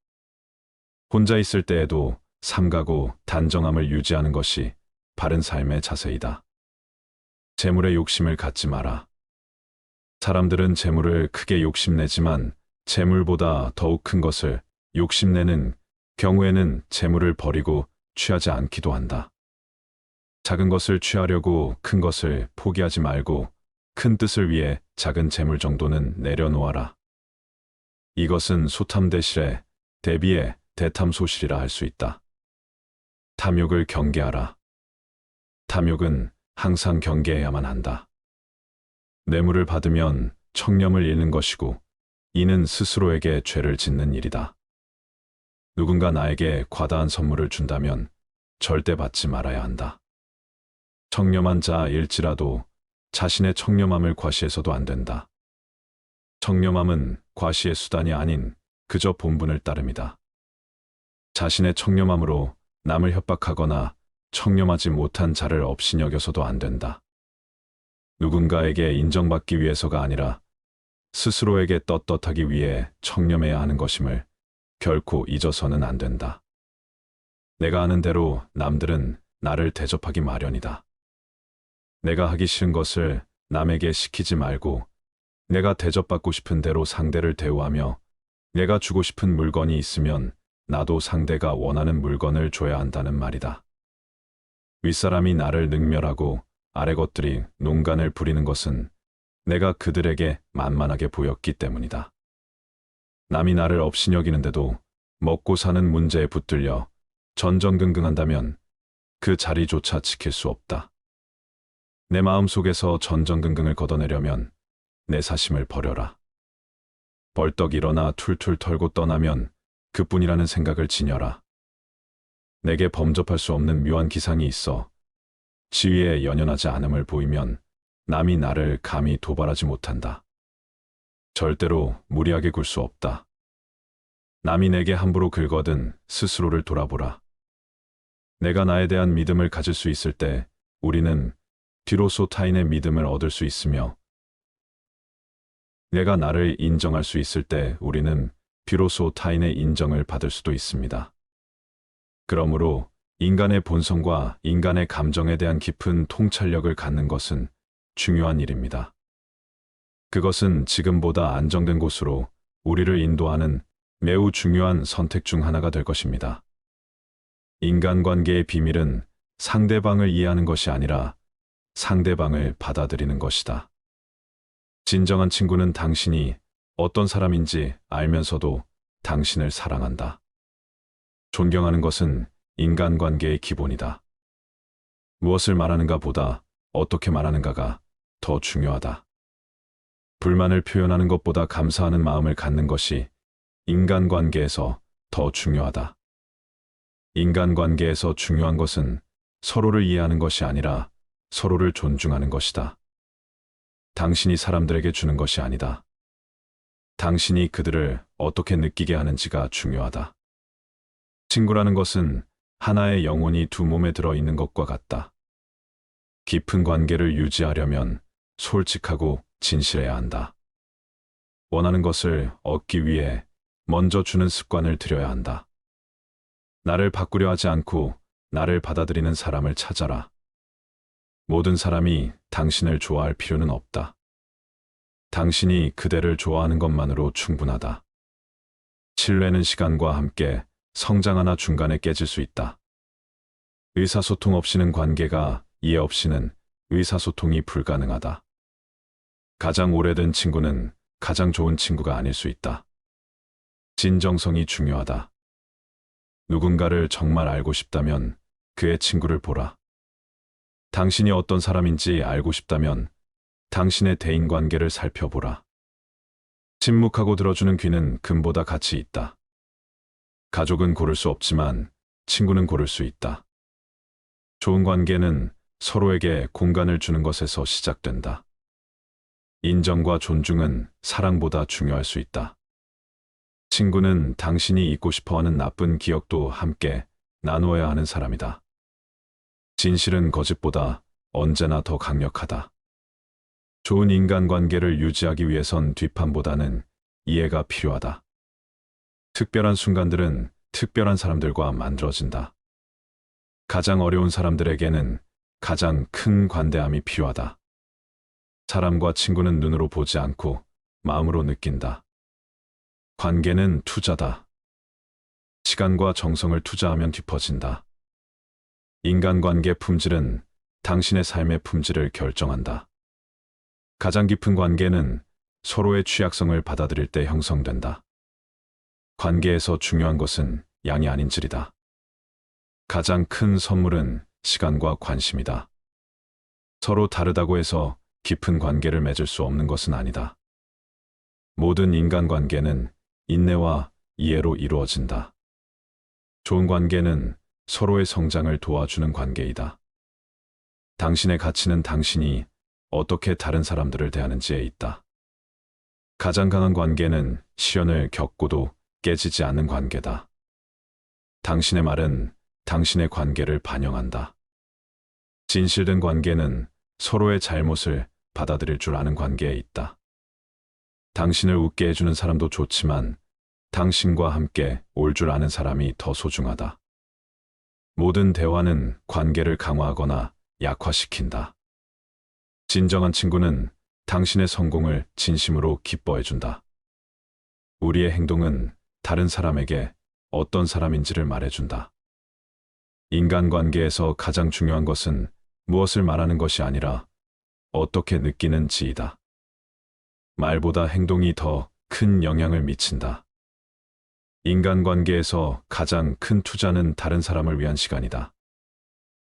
Speaker 1: 혼자 있을 때에도 삼가고 단정함을 유지하는 것이 바른 삶의 자세이다. 재물에 욕심을 갖지 마라. 사람들은 재물을 크게 욕심내지만 재물보다 더욱 큰 것을 욕심내는 경우에는 재물을 버리고 취하지 않기도 한다. 작은 것을 취하려고 큰 것을 포기하지 말고 큰 뜻을 위해 작은 재물 정도는 내려놓아라. 이것은 소탐대실에 대비해 대탐소실이라 할 수 있다. 탐욕을 경계하라. 탐욕은 항상 경계해야만 한다. 뇌물을 받으면 청렴을 잃는 것이고 이는 스스로에게 죄를 짓는 일이다. 누군가 나에게 과다한 선물을 준다면 절대 받지 말아야 한다. 청렴한 자일지라도 자신의 청렴함을 과시해서도 안 된다. 청렴함은 과시의 수단이 아닌 그저 본분을 따름이다. 자신의 청렴함으로 남을 협박하거나 청렴하지 못한 자를 업신여겨서도 안 된다. 누군가에게 인정받기 위해서가 아니라 스스로에게 떳떳하기 위해 청렴해야 하는 것임을 결코 잊어서는 안 된다. 내가 아는 대로 남들은 나를 대접하기 마련이다. 내가 하기 싫은 것을 남에게 시키지 말고 내가 대접받고 싶은 대로 상대를 대우하며 내가 주고 싶은 물건이 있으면 나도 상대가 원하는 물건을 줘야 한다는 말이다. 윗사람이 나를 능멸하고 아래 것들이 농간을 부리는 것은 내가 그들에게 만만하게 보였기 때문이다. 남이 나를 업신여기는데도 먹고 사는 문제에 붙들려 전전긍긍한다면 그 자리조차 지킬 수 없다. 내 마음속에서 전전긍긍을 걷어내려면 내 사심을 버려라. 벌떡 일어나 툴툴 털고 떠나면 그뿐이라는 생각을 지녀라. 내게 범접할 수 없는 묘한 기상이 있어 지위에 연연하지 않음을 보이면 남이 나를 감히 도발하지 못한다. 절대로 무리하게 굴 수 없다. 남이 내게 함부로 긁거든 스스로를 돌아보라. 내가 나에 대한 믿음을 가질 수 있을 때 우리는 비로소 타인의 믿음을 얻을 수 있으며 내가 나를 인정할 수 있을 때 우리는 비로소 타인의 인정을 받을 수도 있습니다. 그러므로 인간의 본성과 인간의 감정에 대한 깊은 통찰력을 갖는 것은 중요한 일입니다. 그것은 지금보다 안정된 곳으로 우리를 인도하는 매우 중요한 선택 중 하나가 될 것입니다. 인간관계의 비밀은 상대방을 이해하는 것이 아니라 상대방을 받아들이는 것이다. 진정한 친구는 당신이 어떤 사람인지 알면서도 당신을 사랑한다. 존경하는 것은 인간관계의 기본이다. 무엇을 말하는가 보다 어떻게 말하는가가 더 중요하다. 불만을 표현하는 것보다 감사하는 마음을 갖는 것이 인간관계에서 더 중요하다. 인간관계에서 중요한 것은 서로를 이해하는 것이 아니라 서로를 존중하는 것이다. 당신이 사람들에게 주는 것이 아니다. 당신이 그들을 어떻게 느끼게 하는지가 중요하다. 친구라는 것은 하나의 영혼이 두 몸에 들어 있는 것과 같다. 깊은 관계를 유지하려면 솔직하고 진실해야 한다. 원하는 것을 얻기 위해 먼저 주는 습관을 들여야 한다. 나를 바꾸려 하지 않고 나를 받아들이는 사람을 찾아라. 모든 사람이 당신을 좋아할 필요는 없다. 당신이 그대를 좋아하는 것만으로 충분하다. 신뢰는 시간과 함께 성장하나 중간에 깨질 수 있다. 의사소통 없이는 관계가, 이해 없이는 의사소통이 불가능하다. 가장 오래된 친구는 가장 좋은 친구가 아닐 수 있다. 진정성이 중요하다. 누군가를 정말 알고 싶다면 그의 친구를 보라. 당신이 어떤 사람인지 알고 싶다면 당신의 대인관계를 살펴보라. 침묵하고 들어주는 귀는 금보다 가치 있다. 가족은 고를 수 없지만 친구는 고를 수 있다. 좋은 관계는 서로에게 공간을 주는 것에서 시작된다. 인정과 존중은 사랑보다 중요할 수 있다. 친구는 당신이 잊고 싶어하는 나쁜 기억도 함께 나누어야 하는 사람이다. 진실은 거짓보다 언제나 더 강력하다. 좋은 인간관계를 유지하기 위해선 뒷판보다는 이해가 필요하다. 특별한 순간들은 특별한 사람들과 만들어진다. 가장 어려운 사람들에게는 가장 큰 관대함이 필요하다. 사람과 친구는 눈으로 보지 않고 마음으로 느낀다. 관계는 투자다. 시간과 정성을 투자하면 깊어진다. 인간관계 품질은 당신의 삶의 품질을 결정한다. 가장 깊은 관계는 서로의 취약성을 받아들일 때 형성된다. 관계에서 중요한 것은 양이 아닌 질이다. 가장 큰 선물은 시간과 관심이다. 서로 다르다고 해서 깊은 관계를 맺을 수 없는 것은 아니다. 모든 인간관계는 인내와 이해로 이루어진다. 좋은 관계는 서로의 성장을 도와주는 관계이다. 당신의 가치는 당신이 어떻게 다른 사람들을 대하는지에 있다. 가장 강한 관계는 시련을 겪고도 깨지지 않는 관계다. 당신의 말은 당신의 관계를 반영한다. 진실된 관계는 서로의 잘못을 받아들일 줄 아는 관계에 있다. 당신을 웃게 해주는 사람도 좋지만 당신과 함께 올 줄 아는 사람이 더 소중하다. 모든 대화는 관계를 강화하거나 약화시킨다. 진정한 친구는 당신의 성공을 진심으로 기뻐해준다. 우리의 행동은 다른 사람에게 어떤 사람인지를 말해준다. 인간관계에서 가장 중요한 것은 무엇을 말하는 것이 아니라 어떻게 느끼는지이다. 말보다 행동이 더 큰 영향을 미친다. 인간관계에서 가장 큰 투자는 다른 사람을 위한 시간이다.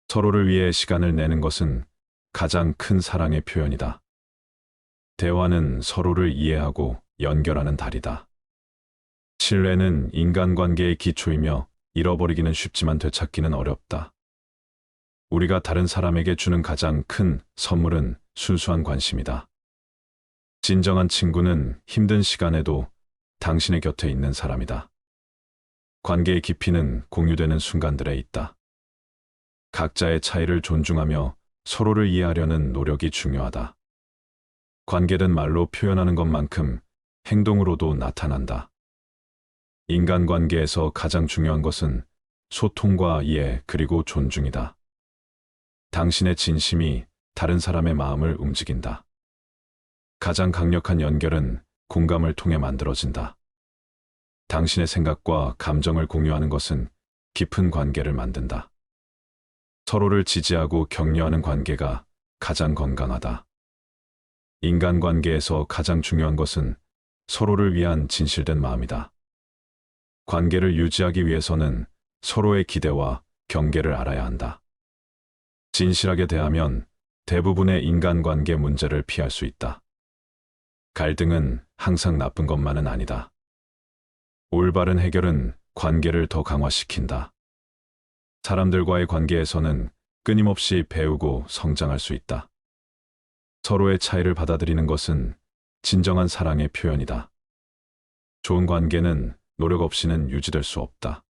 Speaker 1: 서로를 위해 시간을 내는 것은 가장 큰 사랑의 표현이다. 대화는 서로를 이해하고 연결하는 다리다. 신뢰는 인간관계의 기초이며 잃어버리기는 쉽지만 되찾기는 어렵다. 우리가 다른 사람에게 주는 가장 큰 선물은 순수한 관심이다. 진정한 친구는 힘든 시간에도 당신의 곁에 있는 사람이다. 관계의 깊이는 공유되는 순간들에 있다. 각자의 차이를 존중하며 서로를 이해하려는 노력이 중요하다. 관계는 말로 표현하는 것만큼 행동으로도 나타난다. 인간관계에서 가장 중요한 것은 소통과 이해 그리고 존중이다. 당신의 진심이 다른 사람의 마음을 움직인다. 가장 강력한 연결은 공감을 통해 만들어진다. 당신의 생각과 감정을 공유하는 것은 깊은 관계를 만든다. 서로를 지지하고 격려하는 관계가 가장 건강하다. 인간관계에서 가장 중요한 것은 서로를 위한 진실된 마음이다. 관계를 유지하기 위해서는 서로의 기대와 경계를 알아야 한다. 진실하게 대하면 대부분의 인간관계 문제를 피할 수 있다. 갈등은 항상 나쁜 것만은 아니다. 올바른 해결은 관계를 더 강화시킨다. 사람들과의 관계에서는 끊임없이 배우고 성장할 수 있다. 서로의 차이를 받아들이는 것은 진정한 사랑의 표현이다. 좋은 관계는 노력 없이는 유지될 수 없다.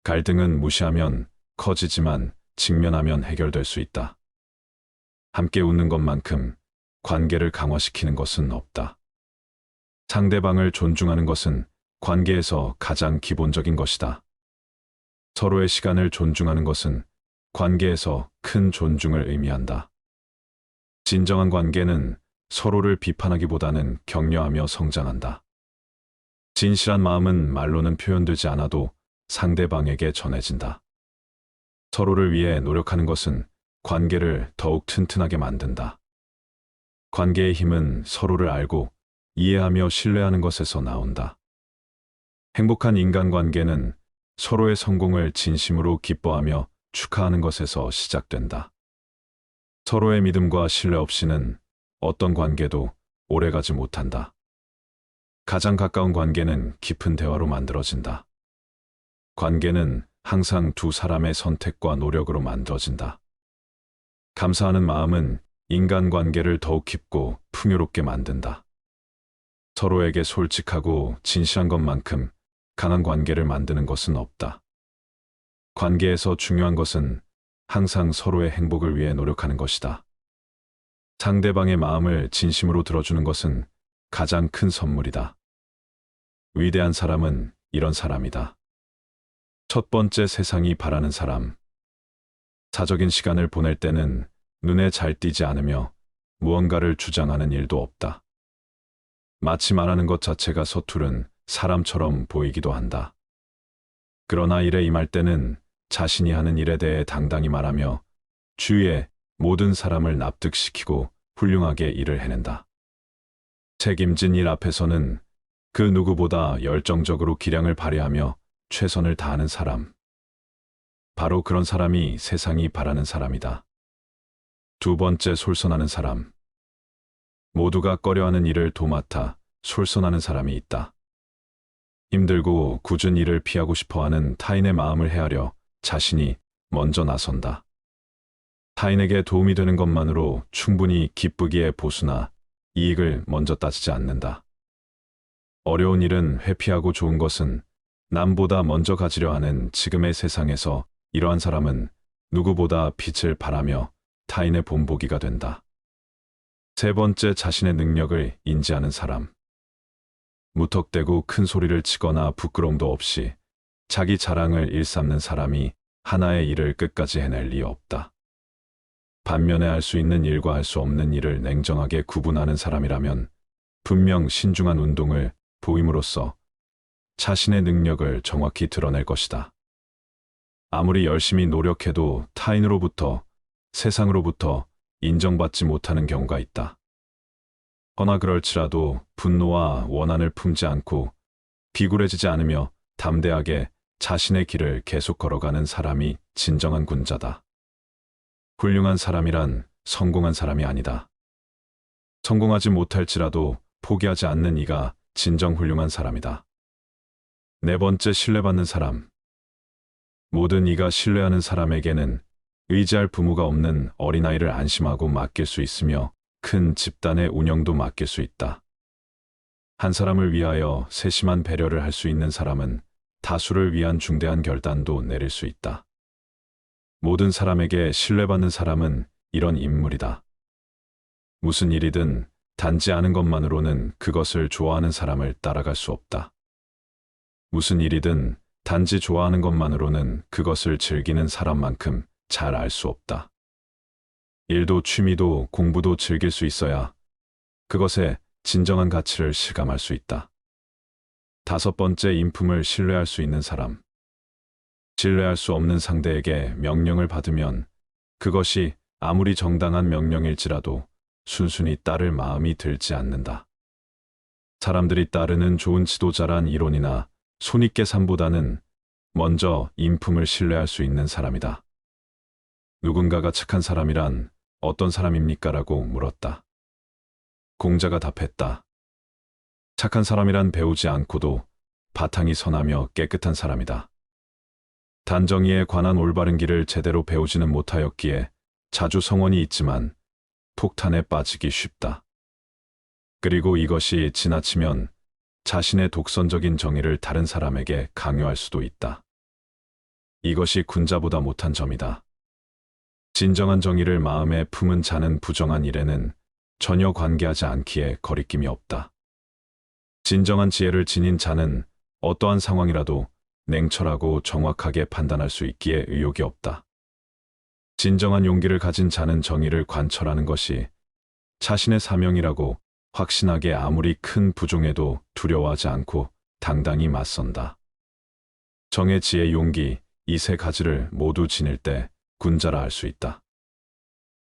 Speaker 1: 갈등은 무시하면 커지지만 직면하면 해결될 수 있다. 함께 웃는 것만큼 관계를 강화시키는 것은 없다. 상대방을 존중하는 것은 관계에서 가장 기본적인 것이다. 서로의 시간을 존중하는 것은 관계에서 큰 존중을 의미한다. 진정한 관계는 서로를 비판하기보다는 격려하며 성장한다. 진실한 마음은 말로는 표현되지 않아도 상대방에게 전해진다. 서로를 위해 노력하는 것은 관계를 더욱 튼튼하게 만든다. 관계의 힘은 서로를 알고 이해하며 신뢰하는 것에서 나온다. 행복한 인간관계는 서로의 성공을 진심으로 기뻐하며 축하하는 것에서 시작된다. 서로의 믿음과 신뢰 없이는 어떤 관계도 오래가지 못한다. 가장 가까운 관계는 깊은 대화로 만들어진다. 관계는 항상 두 사람의 선택과 노력으로 만들어진다. 감사하는 마음은 인간관계를 더욱 깊고 풍요롭게 만든다. 서로에게 솔직하고 진실한 것만큼 강한 관계를 만드는 것은 없다. 관계에서 중요한 것은 항상 서로의 행복을 위해 노력하는 것이다. 상대방의 마음을 진심으로 들어주는 것은 가장 큰 선물이다. 위대한 사람은 이런 사람이다. 첫 번째, 세상이 바라는 사람. 사적인 시간을 보낼 때는 눈에 잘 띄지 않으며 무언가를 주장하는 일도 없다. 마치 말하는 것 자체가 서투른 사람처럼 보이기도 한다. 그러나 일에 임할 때는 자신이 하는 일에 대해 당당히 말하며 주위의 모든 사람을 납득시키고 훌륭하게 일을 해낸다. 책임진 일 앞에서는 그 누구보다 열정적으로 기량을 발휘하며 최선을 다하는 사람. 바로 그런 사람이 세상이 바라는 사람이다. 두 번째, 솔선하는 사람. 모두가 꺼려하는 일을 도맡아 솔선하는 사람이 있다. 힘들고 굳은 일을 피하고 싶어하는 타인의 마음을 헤아려 자신이 먼저 나선다. 타인에게 도움이 되는 것만으로 충분히 기쁘기에 보수나 이익을 먼저 따지지 않는다. 어려운 일은 회피하고 좋은 것은 남보다 먼저 가지려 하는 지금의 세상에서 이러한 사람은 누구보다 빛을 발하며 타인의 본보기가 된다. 세 번째, 자신의 능력을 인지하는 사람. 무턱대고 큰 소리를 치거나 부끄러움도 없이 자기 자랑을 일삼는 사람이 하나의 일을 끝까지 해낼 리 없다. 반면에 할 수 있는 일과 할 수 없는 일을 냉정하게 구분하는 사람이라면 분명 신중한 운동을 보임으로써 자신의 능력을 정확히 드러낼 것이다. 아무리 열심히 노력해도 타인으로부터, 세상으로부터 인정받지 못하는 경우가 있다. 허나 그럴지라도 분노와 원한을 품지 않고 비굴해지지 않으며 담대하게 자신의 길을 계속 걸어가는 사람이 진정한 군자다. 훌륭한 사람이란 성공한 사람이 아니다. 성공하지 못할지라도 포기하지 않는 이가 진정 훌륭한 사람이다. 네 번째, 신뢰받는 사람. 모든 이가 신뢰하는 사람에게는 의지할 부모가 없는 어린아이를 안심하고 맡길 수 있으며 큰 집단의 운영도 맡길 수 있다. 한 사람을 위하여 세심한 배려를 할 수 있는 사람은 다수를 위한 중대한 결단도 내릴 수 있다. 모든 사람에게 신뢰받는 사람은 이런 인물이다. 무슨 일이든 단지 아는 것만으로는 그것을 좋아하는 사람을 따라갈 수 없다. 무슨 일이든 단지 좋아하는 것만으로는 그것을 즐기는 사람만큼 잘 알 수 없다. 일도 취미도 공부도 즐길 수 있어야 그것의 진정한 가치를 실감할 수 있다. 다섯 번째, 인품을 신뢰할 수 있는 사람. 신뢰할 수 없는 상대에게 명령을 받으면 그것이 아무리 정당한 명령일지라도 순순히 따를 마음이 들지 않는다. 사람들이 따르는 좋은 지도자란 이론이나 손익계산보다는 먼저 인품을 신뢰할 수 있는 사람이다. 누군가가 착한 사람이란 어떤 사람입니까? 라고 물었다. 공자가 답했다. 착한 사람이란 배우지 않고도 바탕이 선하며 깨끗한 사람이다. 단정이에 관한 올바른 길을 제대로 배우지는 못하였기에 자주 성원이 있지만 폭탄에 빠지기 쉽다. 그리고 이것이 지나치면 자신의 독선적인 정의를 다른 사람에게 강요할 수도 있다. 이것이 군자보다 못한 점이다. 진정한 정의를 마음에 품은 자는 부정한 일에는 전혀 관계하지 않기에 거리낌이 없다. 진정한 지혜를 지닌 자는 어떠한 상황이라도 냉철하고 정확하게 판단할 수 있기에 의욕이 없다. 진정한 용기를 가진 자는 정의를 관철하는 것이 자신의 사명이라고 확신하게 아무리 큰 부종에도 두려워하지 않고 당당히 맞선다. 정의, 지혜, 용기, 이 세 가지를 모두 지닐 때 군자라 할 수 있다.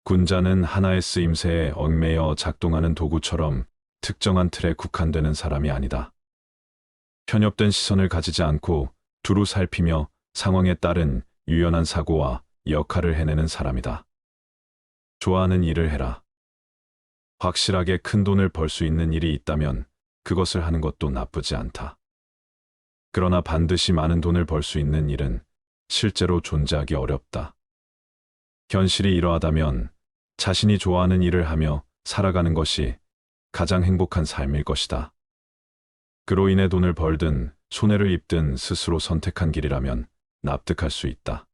Speaker 1: 군자는 하나의 쓰임새에 얽매여 작동하는 도구처럼 특정한 틀에 국한되는 사람이 아니다. 편협된 시선을 가지지 않고 두루 살피며 상황에 따른 유연한 사고와 역할을 해내는 사람이다. 좋아하는 일을 해라. 확실하게 큰 돈을 벌 수 있는 일이 있다면 그것을 하는 것도 나쁘지 않다. 그러나 반드시 많은 돈을 벌 수 있는 일은 실제로 존재하기 어렵다. 현실이 이러하다면 자신이 좋아하는 일을 하며 살아가는 것이 가장 행복한 삶일 것이다. 그로 인해 돈을 벌든 손해를 입든 스스로 선택한 길이라면 납득할 수 있다.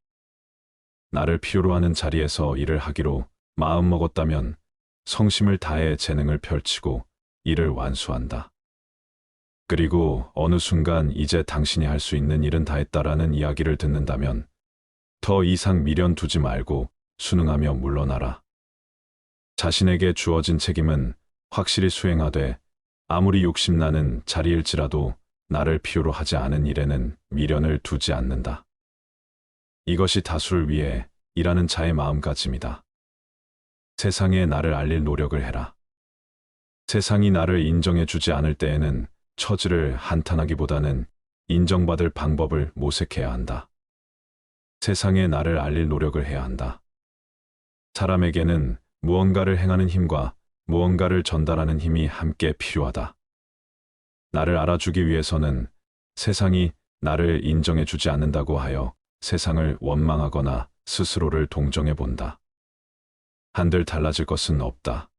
Speaker 1: 나를 필요로 하는 자리에서 일을 하기로 마음먹었다면 성심을 다해 재능을 펼치고 일을 완수한다. 그리고 어느 순간 이제 당신이 할 수 있는 일은 다 했다라는 이야기를 듣는다면 더 이상 미련 두지 말고 순응하며 물러나라. 자신에게 주어진 책임은 확실히 수행하되 아무리 욕심나는 자리일지라도 나를 필요로 하지 않은 일에는 미련을 두지 않는다. 이것이 다수를 위해 일하는 자의 마음가짐이다. 세상에 나를 알릴 노력을 해라. 세상이 나를 인정해 주지 않을 때에는 처지를 한탄하기보다는 인정받을 방법을 모색해야 한다. 세상에 나를 알릴 노력을 해야 한다. 사람에게는 무언가를 행하는 힘과 무언가를 전달하는 힘이 함께 필요하다. 나를 알아주기 위해서는 세상이 나를 인정해 주지 않는다고 하여 세상을 원망하거나 스스로를 동정해 본다. 한들 달라질 것은 없다.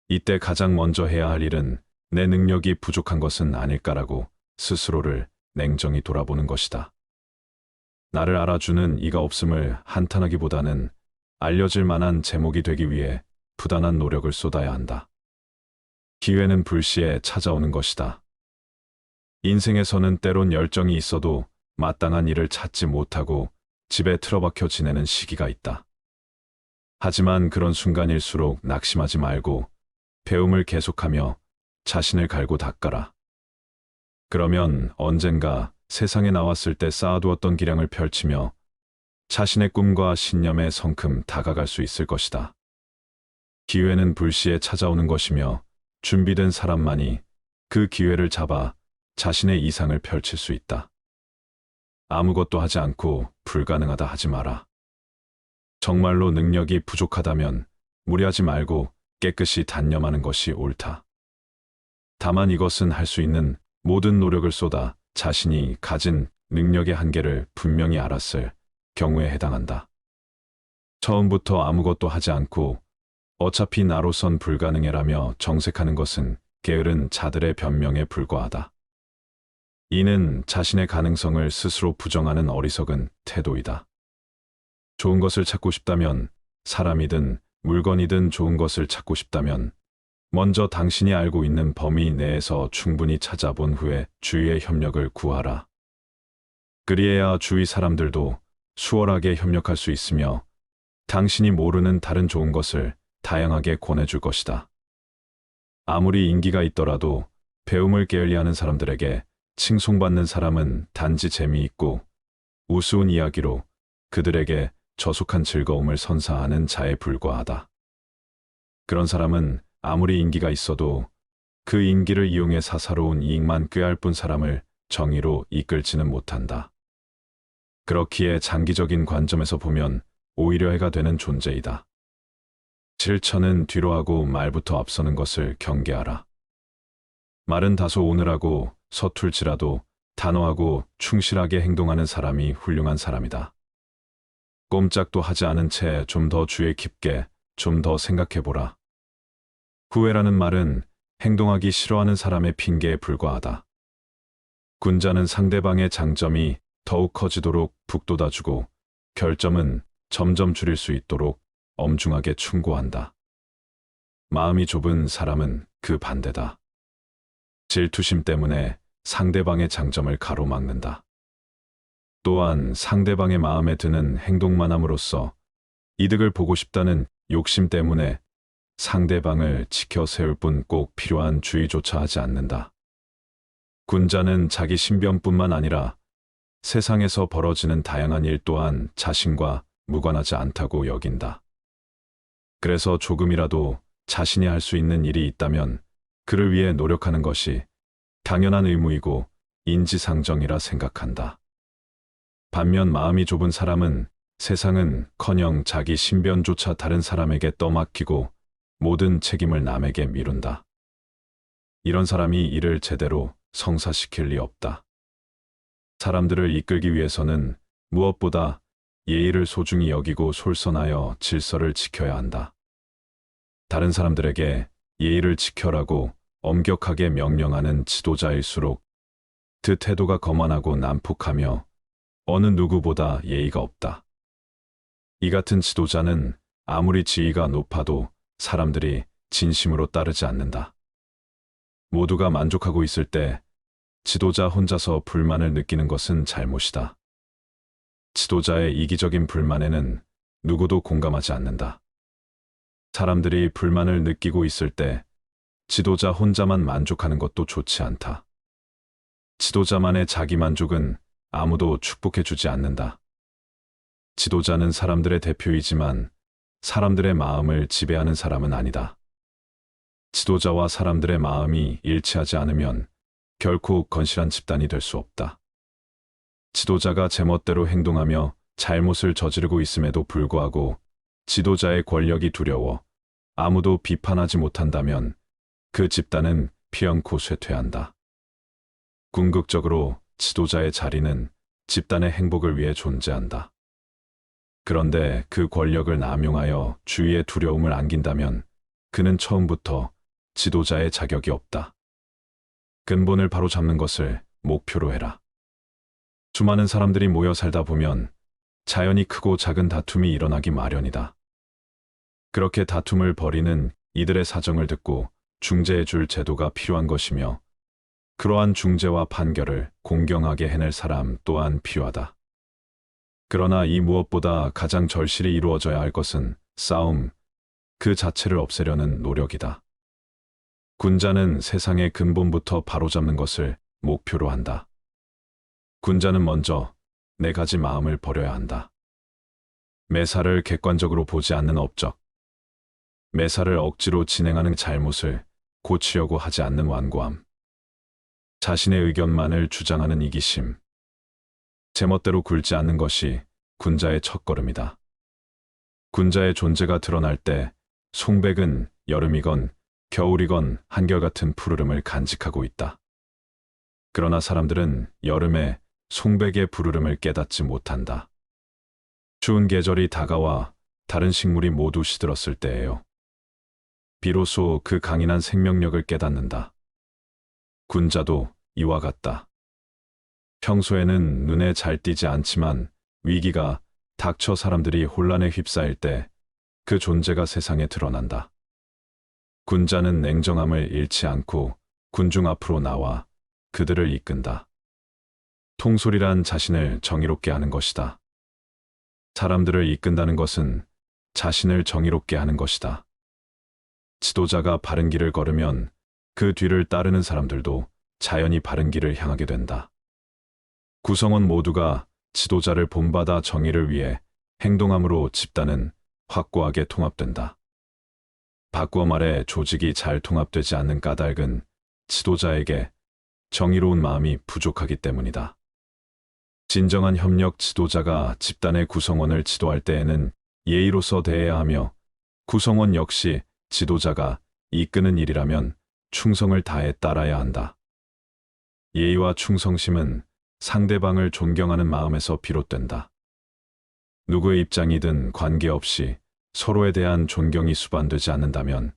Speaker 1: 이때 가장 먼저 해야 할 일은 내 능력이 부족한 것은 아닐까라고 스스로를 냉정히 돌아보는 것이다. 나를 알아주는 이가 없음을 한탄하기보다는 알려질 만한 제목이 되기 위해 부단한 노력을 쏟아야 한다. 기회는 불시에 찾아오는 것이다. 인생에서는 때론 열정이 있어도 마땅한 일을 찾지 못하고 집에 틀어박혀 지내는 시기가 있다. 하지만 그런 순간일수록 낙심하지 말고 배움을 계속하며 자신을 갈고 닦아라. 그러면 언젠가 세상에 나왔을 때 쌓아두었던 기량을 펼치며 자신의 꿈과 신념에 성큼 다가갈 수 있을 것이다. 기회는 불시에 찾아오는 것이며 준비된 사람만이 그 기회를 잡아 자신의 이상을 펼칠 수 있다. 아무것도 하지 않고 불가능하다 하지 마라. 정말로 능력이 부족하다면 무리하지 말고 깨끗이 단념하는 것이 옳다. 다만 이것은 할 수 있는 모든 노력을 쏟아 자신이 가진 능력의 한계를 분명히 알았을 경우에 해당한다. 처음부터 아무것도 하지 않고 어차피 나로선 불가능해라며 정색하는 것은 게으른 자들의 변명에 불과하다. 이는 자신의 가능성을 스스로 부정하는 어리석은 태도이다. 좋은 것을 찾고 싶다면, 사람이든 물건이든 좋은 것을 찾고 싶다면 먼저 당신이 알고 있는 범위 내에서 충분히 찾아본 후에 주위의 협력을 구하라. 그리해야 주위 사람들도 수월하게 협력할 수 있으며 당신이 모르는 다른 좋은 것을 다양하게 권해줄 것이다. 아무리 인기가 있더라도 배움을 게을리하는 사람들에게 칭송받는 사람은 단지 재미있고 우스운 이야기로 그들에게 저속한 즐거움을 선사하는 자에 불과하다. 그런 사람은 아무리 인기가 있어도 그 인기를 이용해 사사로운 이익만 꾀할 뿐 사람을 정의로 이끌지는 못한다. 그렇기에 장기적인 관점에서 보면 오히려 해가 되는 존재이다. 실천은 뒤로 하고 말부터 앞서는 것을 경계하라. 말은 다소 오늘하고 서툴지라도 단호하고 충실하게 행동하는 사람이 훌륭한 사람이다. 꼼짝도 하지 않은 채 좀 더 주의 깊게 좀 더 생각해보라. 후회라는 말은 행동하기 싫어하는 사람의 핑계에 불과하다. 군자는 상대방의 장점이 더욱 커지도록 북돋아주고 결점은 점점 줄일 수 있도록 엄중하게 충고한다. 마음이 좁은 사람은 그 반대다. 질투심 때문에 상대방의 장점을 가로막는다. 또한 상대방의 마음에 드는 행동만 함으로써 이득을 보고 싶다는 욕심 때문에 상대방을 지켜 세울 뿐 꼭 필요한 주의조차 하지 않는다. 군자는 자기 신변뿐만 아니라 세상에서 벌어지는 다양한 일 또한 자신과 무관하지 않다고 여긴다. 그래서 조금이라도 자신이 할 수 있는 일이 있다면 그를 위해 노력하는 것이 당연한 의무이고 인지상정이라 생각한다. 반면 마음이 좁은 사람은 세상은커녕 자기 신변조차 다른 사람에게 떠맡기고 모든 책임을 남에게 미룬다. 이런 사람이 일을 제대로 성사시킬 리 없다. 사람들을 이끌기 위해서는 무엇보다 예의를 소중히 여기고 솔선하여 질서를 지켜야 한다. 다른 사람들에게 예의를 지켜라고 엄격하게 명령하는 지도자일수록 그 태도가 거만하고 난폭하며 어느 누구보다 예의가 없다. 이 같은 지도자는 아무리 지위가 높아도 사람들이 진심으로 따르지 않는다. 모두가 만족하고 있을 때 지도자 혼자서 불만을 느끼는 것은 잘못이다. 지도자의 이기적인 불만에는 누구도 공감하지 않는다. 사람들이 불만을 느끼고 있을 때 지도자 혼자만 만족하는 것도 좋지 않다. 지도자만의 자기 만족은 아무도 축복해주지 않는다. 지도자는 사람들의 대표이지만 사람들의 마음을 지배하는 사람은 아니다. 지도자와 사람들의 마음이 일치하지 않으면 결코 건실한 집단이 될 수 없다. 지도자가 제멋대로 행동하며 잘못을 저지르고 있음에도 불구하고 지도자의 권력이 두려워 아무도 비판하지 못한다면 그 집단은 피연코 쇠퇴한다. 궁극적으로 지도자의 자리는 집단의 행복을 위해 존재한다. 그런데 그 권력을 남용하여 주위의 두려움을 안긴다면 그는 처음부터 지도자의 자격이 없다. 근본을 바로잡는 것을 목표로 해라. 수많은 사람들이 모여 살다 보면 자연히 크고 작은 다툼이 일어나기 마련이다. 그렇게 다툼을 벌이는 이들의 사정을 듣고 중재해줄 제도가 필요한 것이며 그러한 중재와 판결을 공정하게 해낼 사람 또한 필요하다. 그러나 이 무엇보다 가장 절실히 이루어져야 할 것은 싸움 그 자체를 없애려는 노력이다. 군자는 세상의 근본부터 바로잡는 것을 목표로 한다. 군자는 먼저 네 가지 마음을 버려야 한다. 매사를 객관적으로 보지 않는 업적, 매사를 억지로 진행하는 잘못을 고치려고 하지 않는 완고함, 자신의 의견만을 주장하는 이기심, 제멋대로 굴지 않는 것이 군자의 첫걸음이다. 군자의 존재가 드러날 때 송백은 여름이건 겨울이건 한결같은 푸르름을 간직하고 있다. 그러나 사람들은 여름에 송백의 푸르름을 깨닫지 못한다. 추운 계절이 다가와 다른 식물이 모두 시들었을 때예요. 비로소 그 강인한 생명력을 깨닫는다. 군자도 이와 같다. 평소에는 눈에 잘 띄지 않지만 위기가 닥쳐 사람들이 혼란에 휩싸일 때 그 존재가 세상에 드러난다. 군자는 냉정함을 잃지 않고 군중 앞으로 나와 그들을 이끈다. 통솔이란 자신을 정의롭게 하는 것이다. 사람들을 이끈다는 것은 자신을 정의롭게 하는 것이다. 지도자가 바른 길을 걸으면 그 뒤를 따르는 사람들도 자연히 바른 길을 향하게 된다. 구성원 모두가 지도자를 본받아 정의를 위해 행동함으로 집단은 확고하게 통합된다. 바꾸어 말해 조직이 잘 통합되지 않는 까닭은 지도자에게 정의로운 마음이 부족하기 때문이다. 진정한 협력 지도자가 집단의 구성원을 지도할 때에는 예의로서 대해야 하며 구성원 역시 지도자가 이끄는 일이라면 충성을 다해 따라야 한다. 예의와 충성심은 상대방을 존경하는 마음에서 비롯된다. 누구의 입장이든 관계없이 서로에 대한 존경이 수반되지 않는다면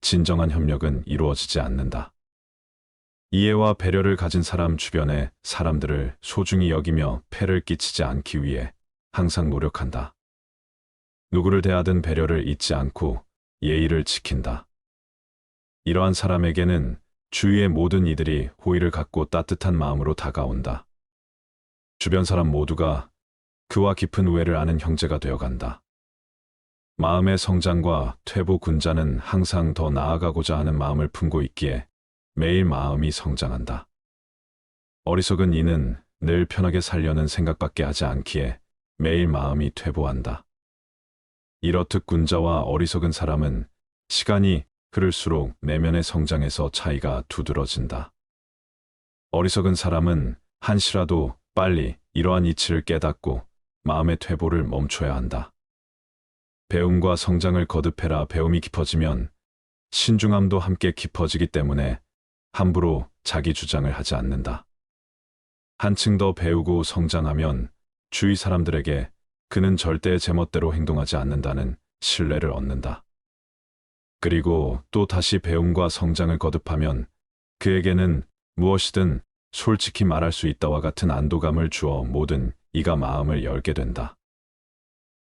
Speaker 1: 진정한 협력은 이루어지지 않는다. 이해와 배려를 가진 사람 주변의 사람들을 소중히 여기며 폐를 끼치지 않기 위해 항상 노력한다. 누구를 대하든 배려를 잊지 않고 예의를 지킨다. 이러한 사람에게는 주위의 모든 이들이 호의를 갖고 따뜻한 마음으로 다가온다. 주변 사람 모두가 그와 깊은 우애를 아는 형제가 되어간다. 마음의 성장과 퇴보 군자는 항상 더 나아가고자 하는 마음을 품고 있기에 매일 마음이 성장한다. 어리석은 이는 늘 편하게 살려는 생각밖에 하지 않기에 매일 마음이 퇴보한다. 이렇듯 군자와 어리석은 사람은 시간이 흐를수록 내면의 성장에서 차이가 두드러진다. 어리석은 사람은 한시라도 빨리 이러한 이치를 깨닫고 마음의 퇴보를 멈춰야 한다. 배움과 성장을 거듭해라. 배움이 깊어지면 신중함도 함께 깊어지기 때문에 함부로 자기 주장을 하지 않는다. 한층 더 배우고 성장하면 주위 사람들에게 그는 절대 제멋대로 행동하지 않는다는 신뢰를 얻는다. 그리고 또 다시 배움과 성장을 거듭하면 그에게는 무엇이든 솔직히 말할 수 있다와 같은 안도감을 주어 모든 이가 마음을 열게 된다.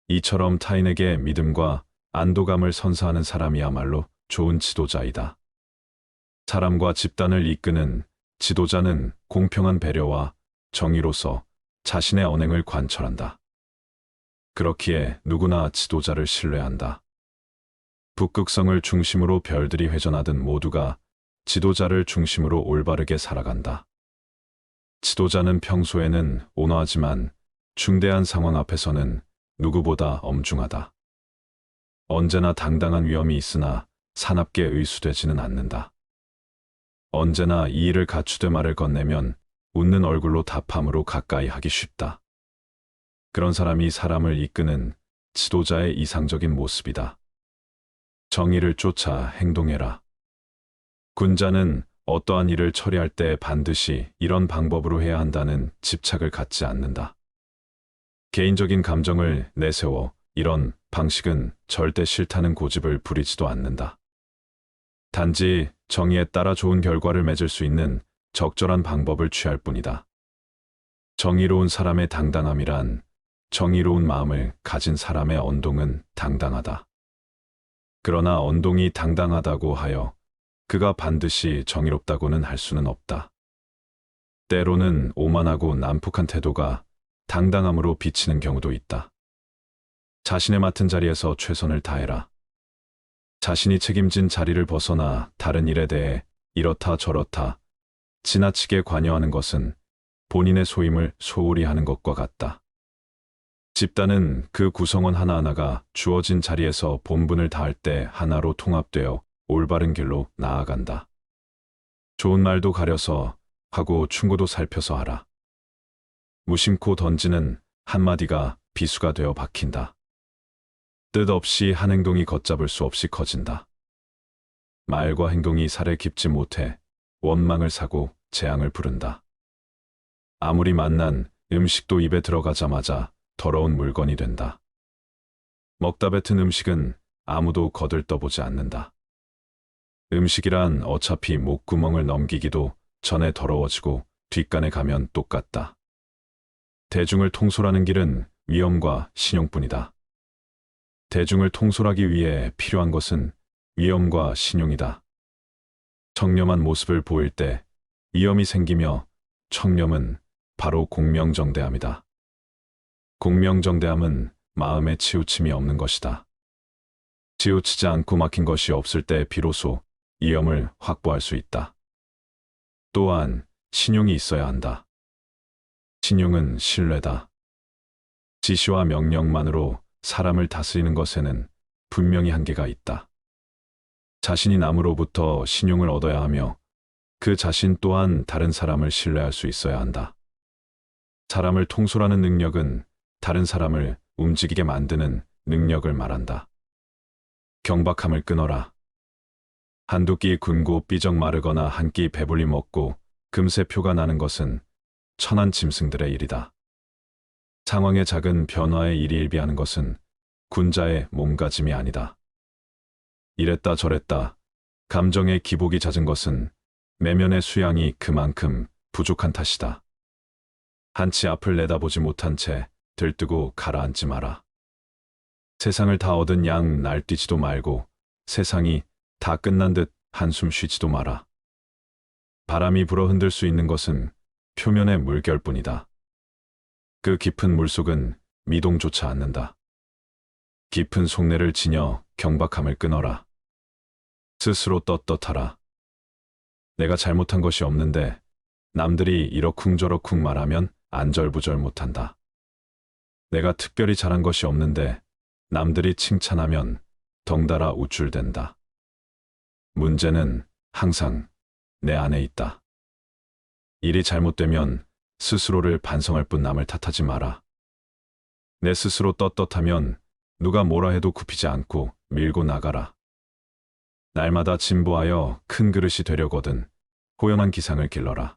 Speaker 1: 이처럼 타인에게 믿음과 안도감을 선사하는 사람이야말로 좋은 지도자이다. 사람과 집단을 이끄는 지도자는 공평한 배려와 정의로서 자신의 언행을 관철한다. 그렇기에 누구나 지도자를 신뢰한다. 북극성을 중심으로 별들이 회전하듯 모두가 지도자를 중심으로 올바르게 살아간다. 지도자는 평소에는 온화하지만 중대한 상황 앞에서는 누구보다 엄중하다. 언제나 당당한 위엄이 있으나 사납게 의수되지는 않는다. 언제나 이의를 갖추되 말을 건네면 웃는 얼굴로 답함으로 가까이 하기 쉽다. 그런 사람이 사람을 이끄는 지도자의 이상적인 모습이다. 정의를 쫓아 행동해라. 군자는 어떠한 일을 처리할 때 반드시 이런 방법으로 해야 한다는 집착을 갖지 않는다. 개인적인 감정을 내세워 이런 방식은 절대 싫다는 고집을 부리지도 않는다. 단지 정의에 따라 좋은 결과를 맺을 수 있는 적절한 방법을 취할 뿐이다. 정의로운 사람의 당당함이란 정의로운 마음을 가진 사람의 언동은 당당하다. 그러나 언동이 당당하다고 하여 그가 반드시 정의롭다고는 할 수는 없다. 때로는 오만하고 난폭한 태도가 당당함으로 비치는 경우도 있다. 자신의 맡은 자리에서 최선을 다해라. 자신이 책임진 자리를 벗어나 다른 일에 대해 이렇다 저렇다 지나치게 관여하는 것은 본인의 소임을 소홀히 하는 것과 같다. 집단은 그 구성원 하나하나가 주어진 자리에서 본분을 다할 때 하나로 통합되어 올바른 길로 나아간다. 좋은 말도 가려서 하고 충고도 살펴서 하라. 무심코 던지는 한마디가 비수가 되어 박힌다. 뜻없이 한 행동이 걷잡을 수 없이 커진다. 말과 행동이 살에 깊지 못해 원망을 사고 재앙을 부른다. 아무리 맛난 음식도 입에 들어가자마자 더러운 물건이 된다. 먹다 뱉은 음식은 아무도 거들떠보지 않는다. 음식이란 어차피 목구멍을 넘기기도 전에 더러워지고 뒷간에 가면 똑같다. 대중을 통솔하는 길은 위엄과 신용뿐이다. 대중을 통솔하기 위해 필요한 것은 위엄과 신용이다. 청렴한 모습을 보일 때 위엄이 생기며 청렴은 바로 공명정대함이다. 공명정대함은 마음에 치우침이 없는 것이다. 치우치지 않고 막힌 것이 없을 때 비로소 위엄을 확보할 수 있다. 또한 신용이 있어야 한다. 신용은 신뢰다. 지시와 명령만으로 사람을 다스리는 것에는 분명히 한계가 있다. 자신이 남으로부터 신용을 얻어야 하며 그 자신 또한 다른 사람을 신뢰할 수 있어야 한다. 사람을 통솔하는 능력은 다른 사람을 움직이게 만드는 능력을 말한다. 경박함을 끊어라. 한두 끼 굶고 삐적 마르거나 한 끼 배불리 먹고 금세 표가 나는 것은 천한 짐승들의 일이다. 상황의 작은 변화에 일희일비하는 것은 군자의 몸가짐이 아니다. 이랬다 저랬다 감정의 기복이 잦은 것은 내면의 수양이 그만큼 부족한 탓이다. 한치 앞을 내다보지 못한 채 들뜨고 가라앉지 마라. 세상을 다 얻은 양 날뛰지도 말고 세상이 다 끝난 듯 한숨 쉬지도 마라. 바람이 불어 흔들 수 있는 것은 표면의 물결뿐이다. 그 깊은 물속은 미동조차 않는다. 깊은 속내를 지녀 경박함을 끊어라. 스스로 떳떳하라. 내가 잘못한 것이 없는데 남들이 이러쿵저러쿵 말하면 안절부절 못한다. 내가 특별히 잘한 것이 없는데 남들이 칭찬하면 덩달아 우쭐댄다. 문제는 항상 내 안에 있다. 일이 잘못되면 스스로를 반성할 뿐 남을 탓하지 마라. 내 스스로 떳떳하면 누가 뭐라 해도 굽히지 않고 밀고 나가라. 날마다 진보하여 큰 그릇이 되려거든 호연한 기상을 길러라.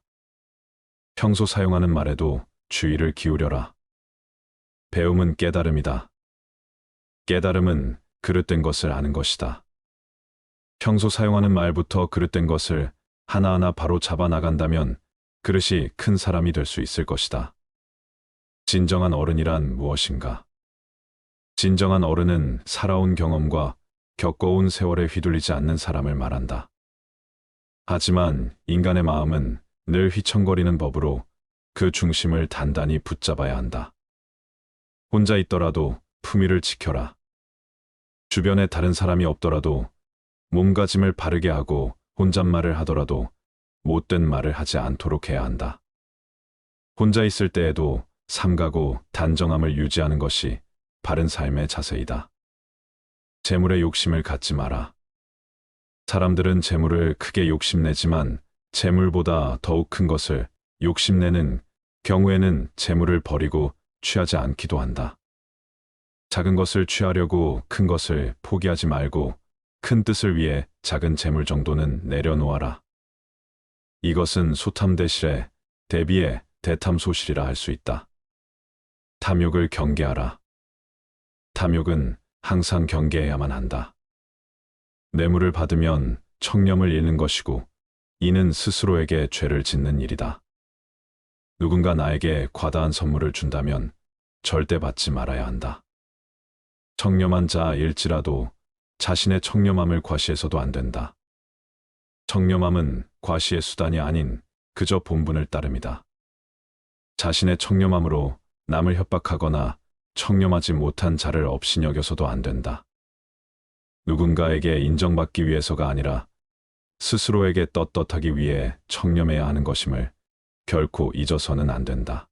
Speaker 1: 평소 사용하는 말에도 주의를 기울여라. 배움은 깨달음이다. 깨달음은 그릇된 것을 아는 것이다. 평소 사용하는 말부터 그릇된 것을 하나하나 바로 잡아 나간다면 그릇이 큰 사람이 될 수 있을 것이다. 진정한 어른이란 무엇인가? 진정한 어른은 살아온 경험과 겪어온 세월에 휘둘리지 않는 사람을 말한다. 하지만 인간의 마음은 늘 휘청거리는 법으로 그 중심을 단단히 붙잡아야 한다. 혼자 있더라도 품위를 지켜라. 주변에 다른 사람이 없더라도 몸가짐을 바르게 하고 혼잣말을 하더라도 못된 말을 하지 않도록 해야 한다. 혼자 있을 때에도 삼가고 단정함을 유지하는 것이 바른 삶의 자세이다. 재물에 욕심을 갖지 마라. 사람들은 재물을 크게 욕심내지만 재물보다 더욱 큰 것을 욕심내는 경우에는 재물을 버리고 취하지 않기도 한다. 작은 것을 취하려고 큰 것을 포기하지 말고 큰 뜻을 위해 작은 재물 정도는 내려놓아라. 이것은 소탐대실에 대비해 대탐소실이라 할 수 있다. 탐욕을 경계하라. 탐욕은 항상 경계해야만 한다. 뇌물을 받으면 청렴을 잃는 것이고 이는 스스로에게 죄를 짓는 일이다. 누군가 나에게 과다한 선물을 준다면 절대 받지 말아야 한다. 청렴한 자일지라도 자신의 청렴함을 과시해서도 안 된다. 청렴함은 과시의 수단이 아닌 그저 본분을 따름이다. 자신의 청렴함으로 남을 협박하거나 청렴하지 못한 자를 업신여겨서도 안 된다. 누군가에게 인정받기 위해서가 아니라 스스로에게 떳떳하기 위해 청렴해야 하는 것임을 결코 잊어서는 안 된다.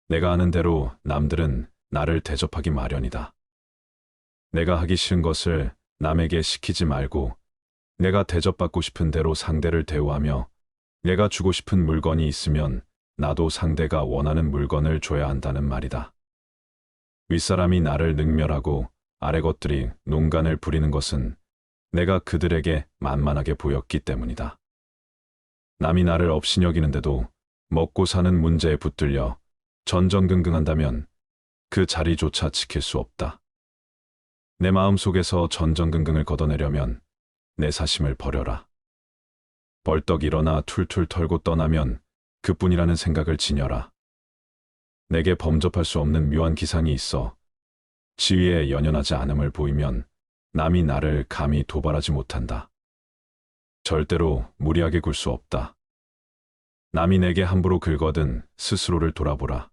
Speaker 1: 내가 아는 대로 남들은 나를 대접하기 마련이다. 내가 하기 싫은 것을 남에게 시키지 말고 내가 대접받고 싶은 대로 상대를 대우하며 내가 주고 싶은 물건이 있으면 나도 상대가 원하는 물건을 줘야 한다는 말이다. 윗사람이 나를 능멸하고 아래 것들이 농간을 부리는 것은 내가 그들에게 만만하게 보였기 때문이다. 남이 나를 업신여기는데도 먹고 사는 문제에 붙들려 전전긍긍한다면 그 자리조차 지킬 수 없다. 내 마음속에서 전전긍긍을 걷어내려면 내 사심을 버려라. 벌떡 일어나 툴툴 털고 떠나면 그뿐이라는 생각을 지녀라. 내게 범접할 수 없는 묘한 기상이 있어 지위에 연연하지 않음을 보이면 남이 나를 감히 도발하지 못한다. 절대로 무리하게 굴 수 없다. 남이 내게 함부로 긁어든 스스로를 돌아보라.